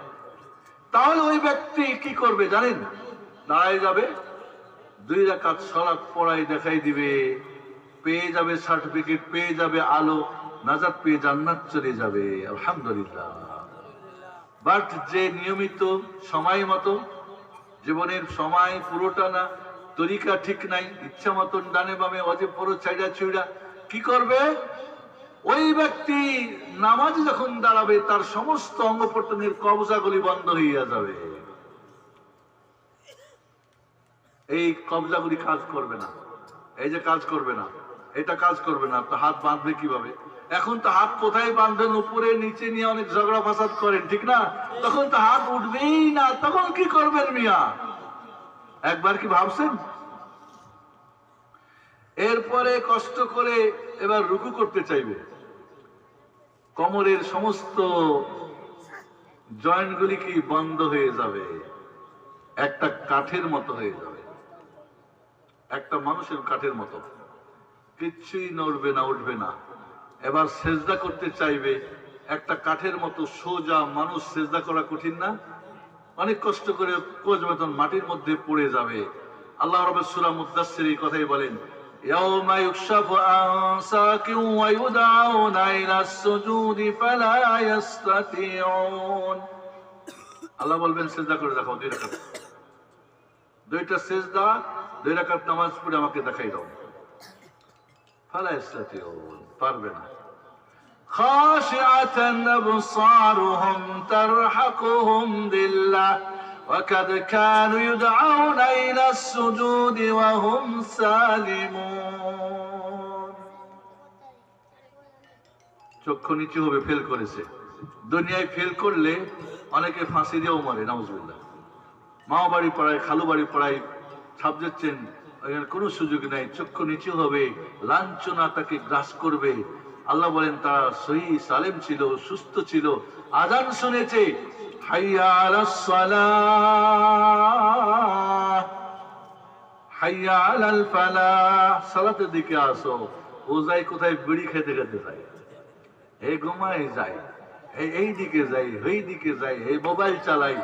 তাহলে ওই ব্যক্তি কি করবে জানেন? দাঁড়ায় যাবে, 2 রাকাত সালাত পড়াই দেখাই দিবে, পেয়ে যাবে সার্টিফিকেট, পেয়ে যাবে আলো, নাজাত পেয়ে জান্নাত চলে যাবে, আলহামদুলিল্লাহ। বাট যে নিয়মিত সময় মতো, জীবনের সময় পুরোটা না, তরিকা ঠিক নাই, ইচ্ছা মতন ডানে বামে অজেব পড়ো ছাইড়া ছুইড়া, কি করবে ওই ব্যক্তি? নামাজে যখন দাঁড়াবে, তার সমস্ত অঙ্গ প্রত্যঙ্গের কবজাগুলি বন্ধ হইয়া যাবে। এই কবজাগুলি কাজ করবে না, এই যে কাজ করবে না, এটা কাজ করবে না। তো হাত বাঁধবে কিভাবে? এখন তো হাত কোথায় বাঁধবেন? উপরে নিচে নিয়ে অনেক ঝগড়া ফাসাদ করেন, ঠিক না? তখন তো হাত উঠবেই না, তখন কি করবেন মিয়া? একবার কি ভাবছেন? এরপরে কষ্ট করে এবার রুকু করতে চাইবে, কোমরের সমস্ত জয়েন্টগুলি কি বন্ধ হয়ে যাবে, একটা কাঠের মতো হয়ে যাবে, একটা মানুষের কাঠের মতো, কিচ্ছুই নড়বে না, উঠবে না। এবার সেজদা করতে চাইবে, একটা কাঠের মতো সোজা মানুষ, সেজদা করা কঠিন না? অনেক কষ্ট করে কোজ মতন মাটির মধ্যে পড়ে যাবে। আল্লাহ রাব্বুল সূরা মুদাসসির এই কথাই বলেন, ইয়াউমা ইউকশাফু আন সাকিন ওয়া ইউদআউনা ইলাস সুজুদি ফালা ইস্তাতিউন। আল্লাহ বলবেন সেজদা করে দেখাও 2 রাকাত, 2টা সেজদা, 2 রাকাত নামাজ পড়ে আমাকে দেখাই দাও। ফালা ইস্তাতিউন, পারবে না। খাশিআতান আবসারুহুম তারহাকুহুম দিল্লাহ وقد كانوا يدعون إلى السجود وهم سالمون। চক্ষু নিচু হবে, ফেল করেছে। দুনিয়ায় ফেল করলে অনেকে ফাঁসি দিয়েও মরে, নাউজুবিল্লাহ। মা বাড়ি পড়ায়, খালু বাড়ি পড়ায়, সাবজেক্ট চেন, কোনো সুযোগ নাই। চক্ষু নিচু হবে, লাঞ্ছনা তাকে গ্রাস করবে। আল্লাহ বলেন তারা সহি সালেম ছিল, সুস্থ ছিল, আযান শুনেছে, হাইয়া আলাস সালাহ, হাইয়া আলাল ফালাহ, সালাতের দিকে আসো। ও যায় কোথায়? বিড়ি খেতে খেতে যায়, এই ঘুমায় যায়, এই দিকে যাই, ওই দিকে যাই, এই মোবাইল চালাই,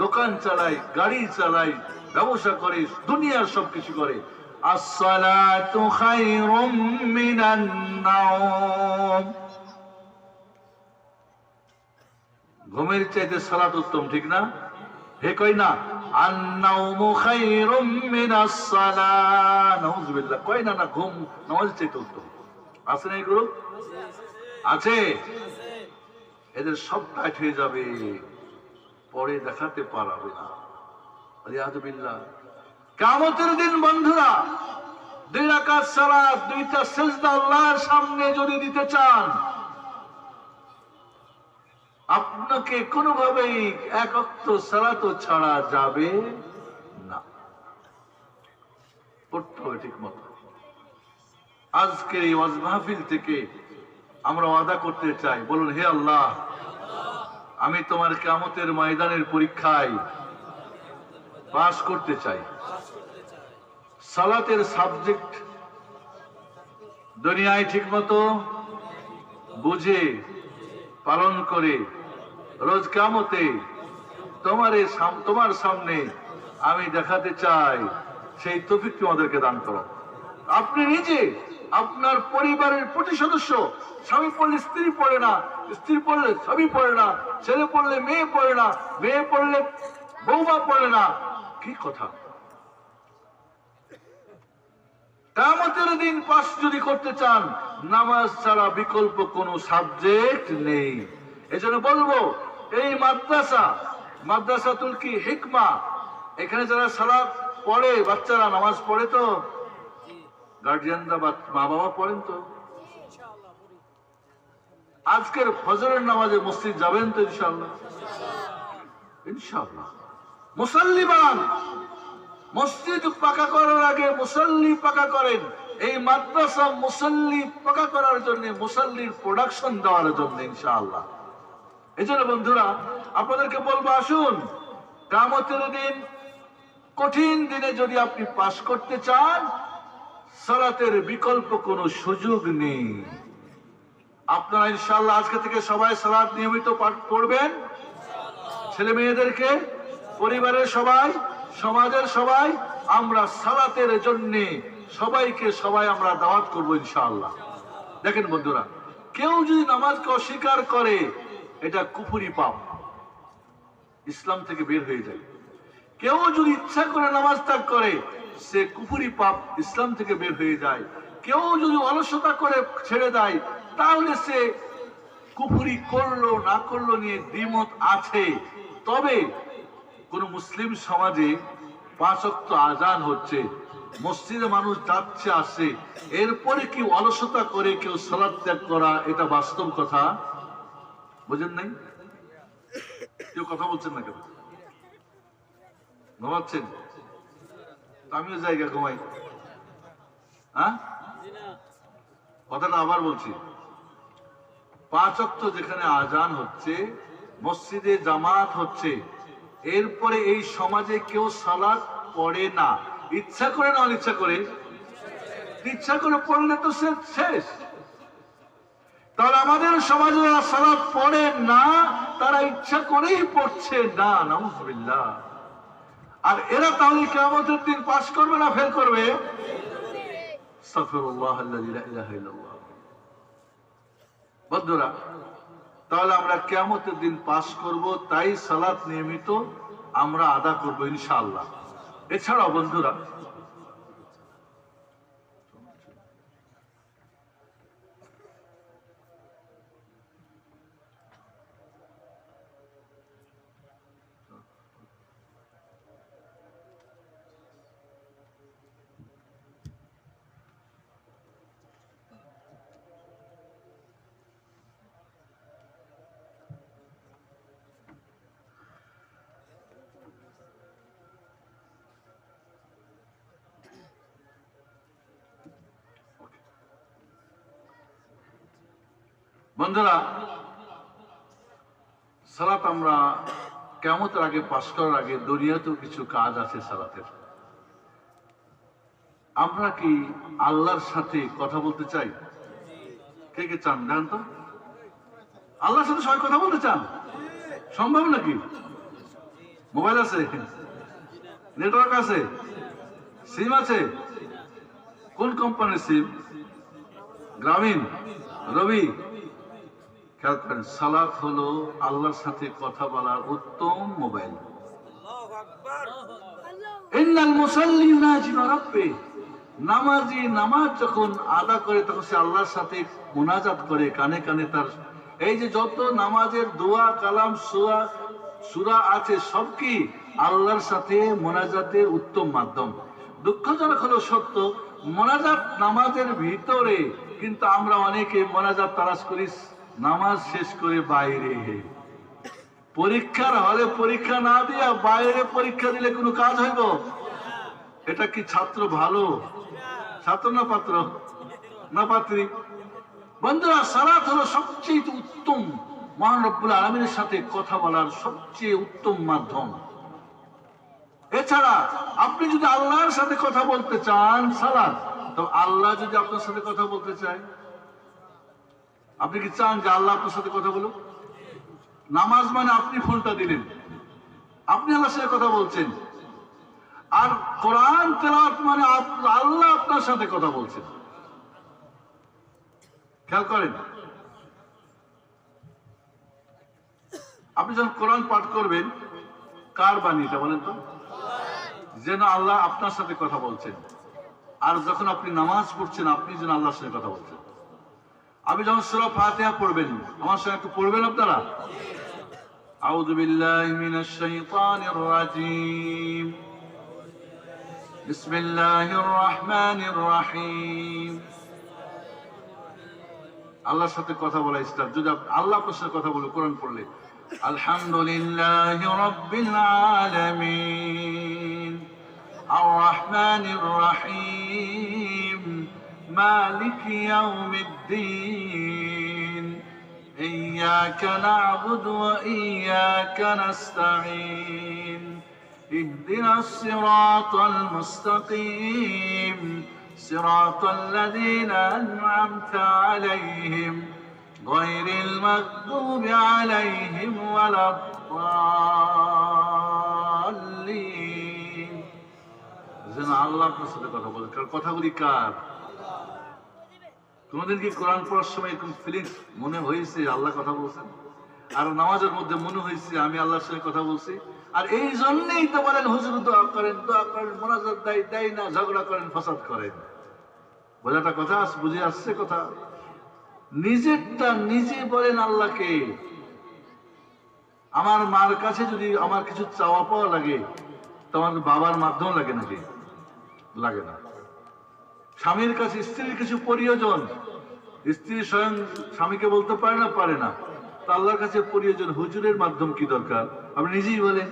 দোকান চালাই, গাড়ি চালাই, ব্যবসা করে, দুনিয়ার সবকিছু করে। আসসালাতু খায়রুম মিনান নাওম। ঘুমের চাইতে সালাত উত্তম, ঠিক না? হে কই না আন্নাউমু খায়রুম মিনাস সালাহ, নাউযুবিল্লাহ, কই না না ঘুম নামাজের চাইতে উত্তম। আছে না এগুলো? আছে। এদের সব কাজ হয়ে যাবে, পরে দেখাতে পারবে না। আলিয়াযুবিল্লাহ। কিয়ামতের দিন বন্ধুরা 2 রাকাত সালাত, 2টা সিজদা আল্লাহর সামনে যদি দিতে চান, আপনাকে কোনোভাবেই 1 ওয়াক্ত সালাত ছাড়া যাবে না, পড়তে হবে ঠিক মতো। আজকের এই ওয়াজ মাহফিল থেকে আমরা ওয়াদা করতে চাই, বলুন হে আল্লাহ, আমি তোমার কিয়ামতের ময়দানের পরীক্ষায় পাস করতে চাই। সালাতের সাবজেক্ট দুনিয়ায় ঠিকমতো বুঝে পালন করে রোজ কিয়ামতে তোমার সামনে আমি দেখাতে চাই, সেই তৌফিক তোমাদেরকে দান করো। আপনি নিজে, আপনার পরিবারের প্রতি সদস্য, স্বামী পড়লে স্ত্রী পড়ে না, স্ত্রী পড়লে স্বামী পড়ে না, ছেলে পড়লে মেয়ে পড়ে না, মেয়ে পড়লে বৌমা পড়ে না, কি কথা! কিয়ামতের দিন পাস যদি করতে চান, নামাজ ছাড়া বিকল্প কোনো সাবজেক্ট নেই। এজন্য বলবো, এই মাদ্রাসাতুল কি হিকমা, এখানে যারা সালাত পড়ে, বাচ্চারা নামাজ পড়ে তো, গার্জিয়ানরা বা মা বাবা পড়েন তো? আজকের ফজরের নামাজে মসজিদ যাবেন তো ইনশাআল্লাহ? ইনশাআল্লাহ। মুসাল্লিবান, মসজিদ পাকা করার আগে মুসাল্লি পাকা করেন। এই মাদ্রাসা মুসাল্লি পাকা করার জন্য, মুসাল্লির প্রোডাকশন দেওয়ার জন্য ইনশাআল্লাহ। এজন্য বন্ধুরা আপনাদেরকে বলবো, আসুন কিয়ামতের দিন, কঠিন দিনে যদি আপনি পাস করতে চান, সালাতের বিকল্প কোনো সুযোগ নেই। আপনারা ইনশাআল্লাহ আজকে থেকে সবাই সালাত নিয়মিত পড়বেন, ছেলে মেয়েদেরকে, পরিবারের সবাই, সমাজের সবাই, আমরা সালাতের জন্য সবাই আমরা দাওয়াত করবো ইনশাআল্লাহ। দেখেন বন্ধুরা, কেউ যদি নামাজকে অস্বীকার করে, এটা কুফরি পাপ, ইসলাম থেকে বের হয়ে যায়। কেউ যদি ইচ্ছা করে নামাজ ত্যাগ করে, সে কুফরি পাপ, ইসলাম থেকে বের হয়ে যায়। কেউ যদি অলসতা করে ছেড়ে দেয়, তাহলে সে কুফরি করলো না করলো নিয়ে দ্বিমত আছে। তবে কোন মুসলিম সমাজে 5 ওয়াক্ত আযান হচ্ছে, মসজিদে মানুষ যাচ্ছে আসে, এরপরে কি অলসতা করে কেউ সালাত ত্যাগ করা, এটা বাস্তব কথা। বুঝেন নাই? কেউ কথা বলছেন না কেন? ঘুমাচ্ছেন? আমিও জায়গা ঘুমাই। হ্যাঁ, কথাটা আবার বলছি, 5 ওয়াক্ত যেখানে আযান হচ্ছে, মসজিদে জামাত হচ্ছে, এরপরে এই সমাজে কেউ সালাত পড়ে না, ইচ্ছা করে না অনিচ্ছা করে? ইচ্ছা করে পড়লে তো সে শেষ। তাহলে আমাদের সমাজে যারা সালাত পড়ে না, তারা ইচ্ছা করেই পড়ছে না, নাউযুবিল্লাহ। আর এরা তাহলে কিয়ামতের দিন পাস করবে না ফেল করবে? আস্তাগফিরুল্লাহ আল্লাযী লা ইলাহা ইল্লাল্লাহ। বন্ধুরা, তাহলে আমরা কিয়ামতের দিন পাস করব, তাই সালাত নিয়মিত আমরা আদা করব ইনশাআল্লাহ। এছাড়াও বন্ধুরা, বন্ধুরা, সালাত আমরা কিয়ামতের আগে পাস করার আগে দুনিয়াতেও কিছু কাজ আছে সালাতের। আমরা কি আল্লাহর সাথে কথা বলতে চাই? কে কে চান জানেন তো? আল্লাহর সাথে সবাই কথা বলতে চান? সম্ভব নাকি? মোবাইল আছে, নেটওয়ার্ক আছে, সিম আছে? কোন কোম্পানির সিম? গ্রামীণ, রবি, খেয়াল করেন, সালাত হলো আল্লাহর সাথে কথা বলার উত্তম মোবাইল। ইন্নাল মুসাল্লিনা জিনা রাব্বি, নামাজি নামাজ যখন আদা করে তখন সে আল্লাহর সাথে মুনাজাত করে, কানে কানে তার এই যে যত নামাজের দোয়া কালাম সূরা আছে সব কি আল্লাহর সাথে মুনাজাতের উত্তম মাধ্যম। দুঃখজনক হলো সত্য, মুনাজাত নামাজের ভিতরে, কিন্তু আমরা অনেকে মুনাজাত তালাশ করি নামাজ শেষ করে বাইরে। পরীক্ষার হলে পরীক্ষা না দিয়া বাইরে পরীক্ষা দিলে কোনো কাজ হইব? এটা কি ছাত্র ভালো? ছাত্র না পাত্র না পাত্রী? বন্ধুরা, সালাত হলো সবচেয়ে উত্তম, মহান রব্বুল আলামিনের সাথে কথা বলার সবচেয়ে উত্তম মাধ্যম। এছাড়া আপনি যদি আল্লাহর সাথে কথা বলতে চান সালাত, তো আল্লাহ যদি আপনার সাথে কথা বলতে চায়, আপনি কি চান যে আল্লাহ আপনার সাথে কথা বলুক? নামাজ মানে আপনি ফোনটা দিলেন, আপনি আল্লাহর সাথে কথা বলছেন। আর কোরআন তেলাওয়াত মানে আল্লাহ আপনার সাথে কথা বলছেন। খেয়াল করেন, আপনি যখন কোরআন পাঠ করবেন, কার বাণী এটা বলেন তো? যেন আল্লাহ আপনার সাথে কথা বলছেন। আর যখন আপনি নামাজ পড়ছেন, আপনি যেন আল্লাহর সাথে কথা বলছেন। আপনি যখন সূরা ফাতিহা পড়বেন, আমার সঙ্গে একটু পড়বেন আপনারা। আউযু বিল্লাহি মিনাশ শাইতানির রাজীম, বিসমিল্লাহির রহমানির রহিম। আল্লাহর সাথে কথা বলা স্টার্ট। যদি আল্লাহ আপনার সাথে কথা বলে কোরআন পড়লে, আলহামদুলিল্লাহি রাব্বিল আলামিন, আর রহমানির রহিম, মালিকি ইয়াউমিদ্দিন, ইয়্যাকা না'বুদু ওয়া ইয়্যাকা নাস্তাঈন, ইহদিনাস সিরাতাল মুস্তাকিম, সিরাতাল লাযীনা আন'আমতা আলাইহিম গায়রিল মাগদুবি আলাইহিম ওয়ালাদ-দাল্লিন। যেন আল্লাহ আপনার সাথে কথা বলে। কারণ কথাগুলি কার? তোমাদের কি কোরআন পড়ার সময় এরকম ফিলিংস মনে হয়েছে আল্লাহ কথা বলছেন? আর নামাজের মধ্যে মনে হয়েছে আমি আল্লাহর সঙ্গে কথা বলছি? আর এই জন্যই তো বলেন হুজুর দোয়া করেন, মোনাজাত দেয় না, ঝগড়া করেন, ফাসাদ করেন। বোঝাটা কথা বুঝে আসছে কথা? নিজেরটা নিজে বলেন আল্লাহকে। আমার মার কাছে যদি আমার কিছু চাওয়া পাওয়া লাগে, তোমার বাবার মাধ্যমে লাগে নাকি? লাগে না। স্বামীর কাছে স্ত্রীর কিছু প্রয়োজন, স্ত্রী স্বয়ং স্বামীকে বলতে পারে না, পারে না, তো আল্লাহর কাছে প্রয়োজন। হুজুরের মাধ্যম কি দরকার? আপনি নিজেই বলেন,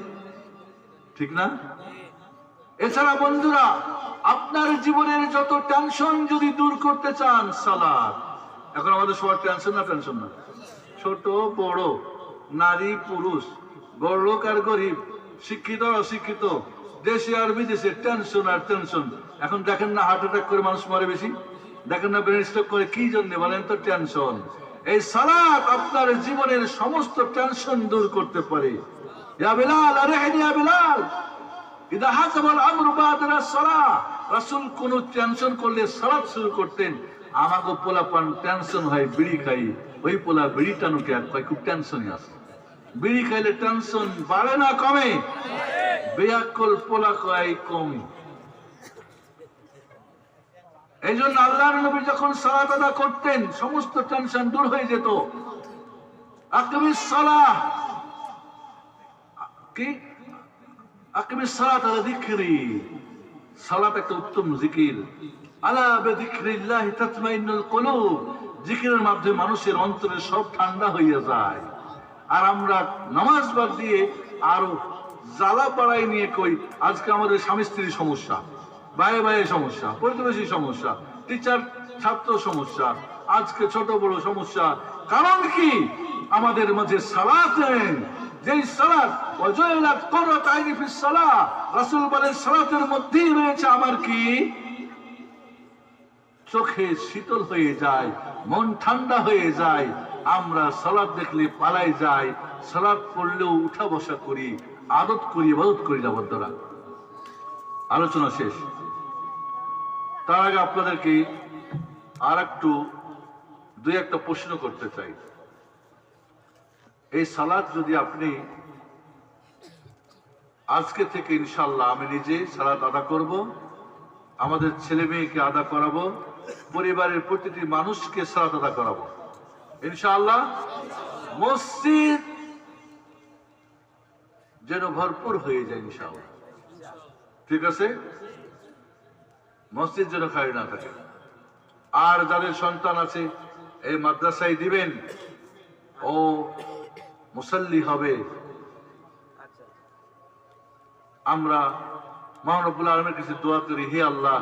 ঠিক না? এছাড়া বন্ধুরা, আপনার জীবনের যত টেনশন যদি দূর করতে চান, সালাত। এখন আমাদের সবার টেনশন না? টেনশন না, ছোট বড়, নারী পুরুষ, বড় লোক আর গরিব, শিক্ষিত আর অশিক্ষিত, দেশে আর বিদেশে টেনশন আর টেনশন। এখন দেখেন না হার্ট অ্যাটাক করে মানুষ মরে বেশি, দেখেন না ব্রেন স্ট্রোক করে, কি জন্য বলেন তো? টেনশন। এই সালাত আপনার জীবনের সমস্ত টেনশন দূর করতে পারে। ইয়া বিলাল, আরহিনি ইয়া বিলাল, ইদা হাসাবাল আমরু বাদাস সালাহ। রাসূল কোন টেনশন করলে সালাত শুরু করতেন। আমাকে পোলাপান টেনশন হয়, বিড়ি খাই, ওই পোলা বিড়ি টানুকে কয় খুব টেনশনই আছে। বিড়ি খাইলে টেনশন বাড়ে না কমে? বেয়াক্কল পোলা কয় কমে। এই জন্য আল্লাহর নবী যখন সালাত আদা করতেন, সমস্ত টেনশন দূর হয়ে যেত। আকিমিস সালাহ, কি? আকিমিস সালাত আলা যিকরি। সালাত একটা উত্তম জিকির। আলা বিযিকরিল্লাহি তাতমাইন্নুল কুলুব। জিকিরের মাধ্যমে মানুষের অন্তরে সব ঠান্ডা হয়ে যায়। আর আমরা নামাজ বাদ দিয়ে আরো জ্বালা পাড়াই নিয়ে কই, আজকে আমাদের স্বামী স্ত্রীর সমস্যা, ভাইয়ে ভাইয়ে সমস্যা, প্রতিবেশী সমস্যা, টিচার ছাত্র সমস্যা, আজকে ছোট বড় সমস্যা। কারণ কি? আমাদের মাঝে সালাত নেই। যেই সালাত ওয়াজইলাত কুররাত আইনি ফিস সালাহ, রাসূল বলেন সালাতের মধ্যেই রয়েছে আমার কি? চোখে শীতল হয়ে যায়, মন ঠান্ডা হয়ে যায়। আমরা সালাত দেখলে পালাই যাই, সালাত পড়লেও উঠা বসা করি, আদত করি, ইবাদত করি না। বন্ধুরা, আলোচনা শেষ। তার আগে আপনাদেরকে আর একটু দুই একটা প্রশ্ন করতে চাই। এই সালাত যদি আপনি আজকে থেকে ইনশাআল্লাহ আমি নিজে সালাত আদা করব, আমাদের ছেলে মেয়েকে আদা করাবো, পরিবারের প্রতিটি মানুষকে সালাত আদা করাবো ইনশাআল্লাহ। মসজিদ যেন ভরপুর হয়ে যায় ইনশাআল্লাহ, ঠিক আছে? মসজিদ যেন খালি না থাকে। আর যাদের সন্তান আছে এই মাদ্রাসায় দিবেন, ও মুসাল্লি হবে। আমরা মহান রব্বুল আলামিনের কাছে দোয়া করি, হে আল্লাহ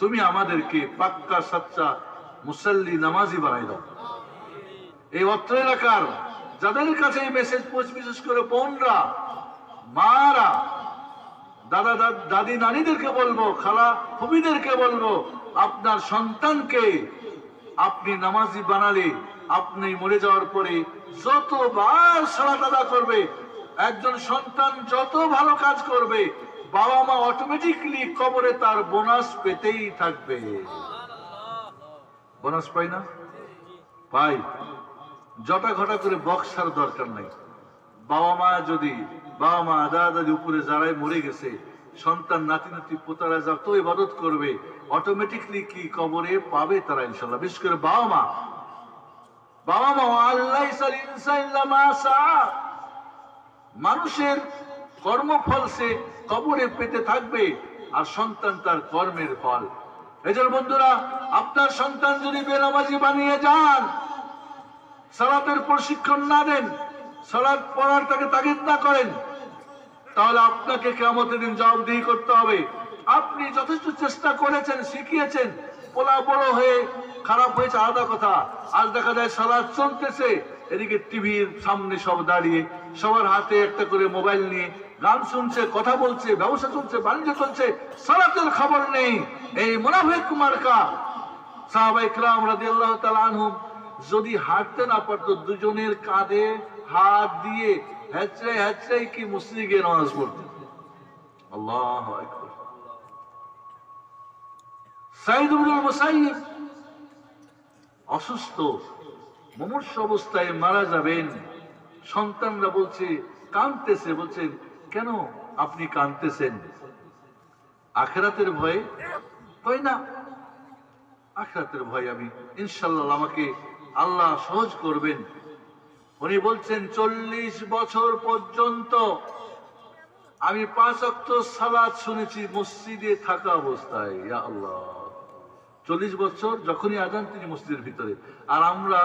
তুমি আমাদেরকে পাক্কা সাচ্চা মুসাল্লি নামাজি বানাই দাও। এই অত্র এলাকার যাদের কাছে এই মেসেজ পৌঁছে, বিশেষ করে বোনরা, মারা, দাদা দাদি নানিদেরকে বলবো, খালা ফুবিদেরকে বলবো, আপনার সন্তানকে আপনি নামাজি বানালে আপনি মরে যাওয়ার পরে যতবার সালাত আদা করবে, একজন সন্তান যত ভালো কাজ করবে, বাবা মা অটোমেটিকলি কবরে তার বোনাস পেতেই থাকবে। বোনাস পাই না? পাই। জটা ঘটা করে বক্সার দরকার নাই। বাবা মা দাদা দাদি উপরে যারাই মরে গেছে, সন্তান নাতি নাতি পোতারা যত ইবাদত করবে, অটোমেটিকলি কি কবরে পাবে তারা ইনশাল্লাহ। বিশেষ করে বাবা মা মানুষের কর্মফল সে কবরে পেতে থাকবে, আর সন্তান তার কর্মের ফল। এজন্য বন্ধুরা, আপনার সন্তান যদি বেনামাজি বানিয়ে যান, সালাতের প্রশিক্ষণ না দেন, সালাত পড়ার তাকে তাগিদ না করেন, তাহলে আপনাকে কিয়ামতের দিন জবাবদিহি করতে হবে। আপনি যথেষ্ট চেষ্টা করেছেন, শিখিয়েছেন, পোলা বড় হয়ে খারাপ হয়েছে আলাদা কথা। আজ দেখা যায় সালাত চলতেছে, এদিকে টিভির সামনে সব দাঁড়িয়ে, সবার হাতে একটা করে মোবাইল নিয়ে গান শুনছে, কথা বলছে, ব্যবসা চলছে, বাণিজ্য চলছে, সালাতের খবর নেই। এই মুনাফিক মার্কা সাহাবায়ে কেরাম রাদিয়াল্লাহু তাআলা আনহুম যদি হাঁটতে না পারতো, দুজনের কাঁধে হাত দিয়ে হেঁচড়ে হেঁচড়ে কি মসজিদে গিয়ে নামাজ পড়তেন। আল্লাহু আকবার। সাঈদ ইবনুল মুসাইয়িব অসুস্থ, মুমূর্ষু অবস্থায় মারা যাবেন। সন্তানরা বলছে, কাঁদতেছে, বলছেন কেন আপনি কাঁদতেছেন? আখিরাতের ভয়ে? কই না, আখিরাতের ভয় আমি ইনশাআল্লাহ, আমাকে আল্লাহ সহজ করবেন। উনি বলছেন 40 বছর পর্যন্ত আমি 5 ওয়াক্ত সালাত শুনেছি মসজিদে থাকা অবস্থায়। ইয়া আল্লাহ, 40 বছর যখনই আজান তিনি মসজিদের ভিতরে, আর আমরা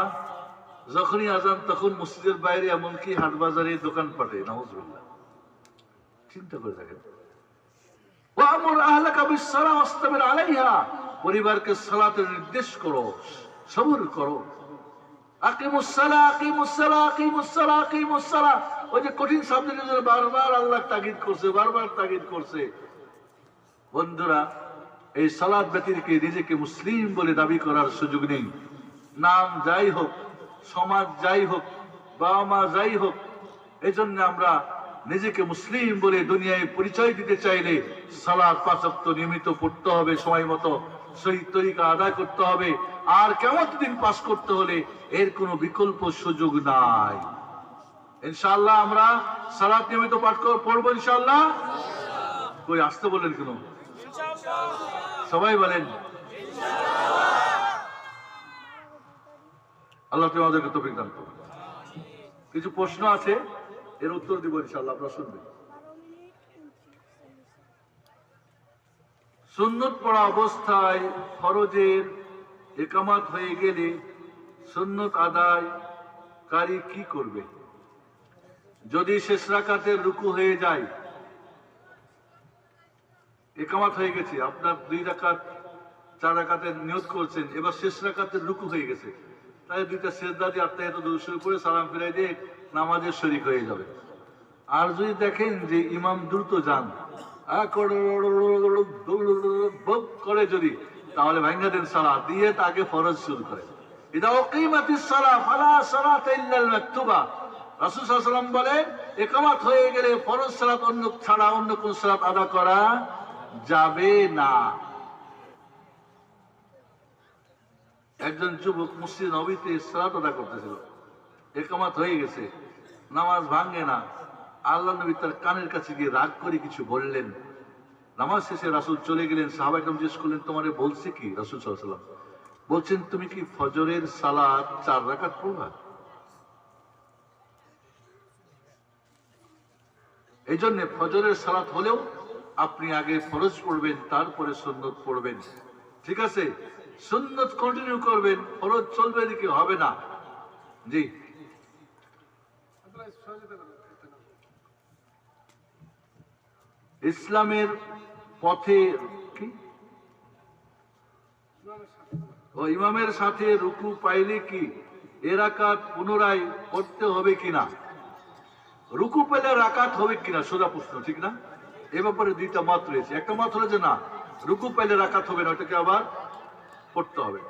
যখনই আজান তখন মসজিদের বাইরে, এমনকি হাট বাজারে, দোকানপাটে। নাউজুবিল্লাহ। চিন্তা করে দেখেন। ওয়ামুর আহলাকা বিস-সালাহ ওয়াসতাবির আলাইহা, পরিবারকে সালাতের নির্দেশ করো, সবর করো। আকিমুস সালাহ, আকিমুস সালাহ, আকিমুস সালাহ, আকিমুস সালাহ। ওই যে কঠিন শব্দের জন্য বারবার আল্লাহ তাগিদ করছে, বারবার তাগিদ করছে। বন্ধুরা, এই সালাত ব্যতীতকে নিজেকে মুসলিম বলে দাবি করার সুযোগ নেই। নাম যাই হোক, সমাজ যাই হোক, বাবা মা যাই হোক, এজন্য আমরা নিজেকে মুসলিম বলে দুনিয়ায় পরিচয় দিতে চাইলে সালাত 5 ওয়াক্ত নিয়মিত পড়তে হবে, সময় মতো সহি তরিকা আদায় করতে হবে। আর কিয়ামত দিন পাস করতে হলে এর কোনো বিকল্প সুযোগ নাই। ইনশাআল্লাহ আমরা সালাত নিয়মিত পাঠ পড়বো ইনশাআল্লাহ। কই আসতে বলেন কেন? সবাই বলেন আল্লাহ তুমি আমাদেরকে তৌফিক দান করুন। কিছু প্রশ্ন আছে, এর উত্তর দিব ইনশাআল্লাহ, আপনারা শুনবেন। সুন্নত পড়া অবস্থায় ফরজের ইকামত হয়ে গেলে সুন্নত আদায়কারী কি করবে? যদি শেষ রাকাতের রুকু হয়ে যায়, ইকামত হয়ে গেছে, আপনার 2 রাকাত 4 রাকাতের নিয়ত করছেন, এবার শেষ রাকাতের রুকু হয়ে গেছে, তাই 2টা সিজদা দিয়ে আত্মাহিয়াত দুরূদ শরীফ পড়ে সালাম ফিরাই দিয়ে নামাজের শরীক হয়ে যাবে। আর যদি দেখেন যে ইমাম দ্রুত যান করে যদি, তাহলে ভাঙ্গা দেন সালাত দিয়ে তাকে ফরজ শুরু করে। ইদা উকিমাতিস সালাহ ফালা সালাতা ইল্লাল মাকতুবা। রাসূল সাল্লাল্লাহু আলাইহি ওয়াসাল্লাম বলেন, ইকামত হয়ে গেলে ফরজ সালাত ছাড়া অন্য কোন সালাত আদা করা যাবে না। একজন যুবক মসজিদ নববীতে সালাত আদা করতেছিল, ইকামত হয়ে গেছে, নামাজ ভাঙে না। আল্লাহ নবী তার কানের কাছে গিয়ে রাগ করে কিছু বললেন। নামাজ শেষে রাসূল চলে গেলেন। সাহাবা একরাম জিজ্ঞেস করলেন, তোমারে বলছে কি? রাসূল সাল্লাল্লাহু আলাইহি ওয়াসাল্লাম বলছেন, তুমি কি ফজরের সালাত 4 রাকাত পড়বা? এই জন্য ফজরের সালাত হলেও আপনি আগে ফরজ পড়বেন, তারপরে সুন্নত পড়বেন। ঠিক আছে? সুন্নত কন্টিনিউ করবেন, ফরজ চলবে এদিকে হবে না। জি, ইসলামের পথে কি ও ইমামের সাথে রুকু পাইলে কি এ রাকাত পুনরায় পড়তে হবে কিনা? রুকু পেলে রাকাত হবে কিনা সোজা প্রশ্ন, ঠিক না? এ ব্যাপারে দুইটা মত রয়েছে। একটা মত হলো যে না, রুকু পেলে রাকাত হবে না, ওটাকে আবার পড়তে হবে।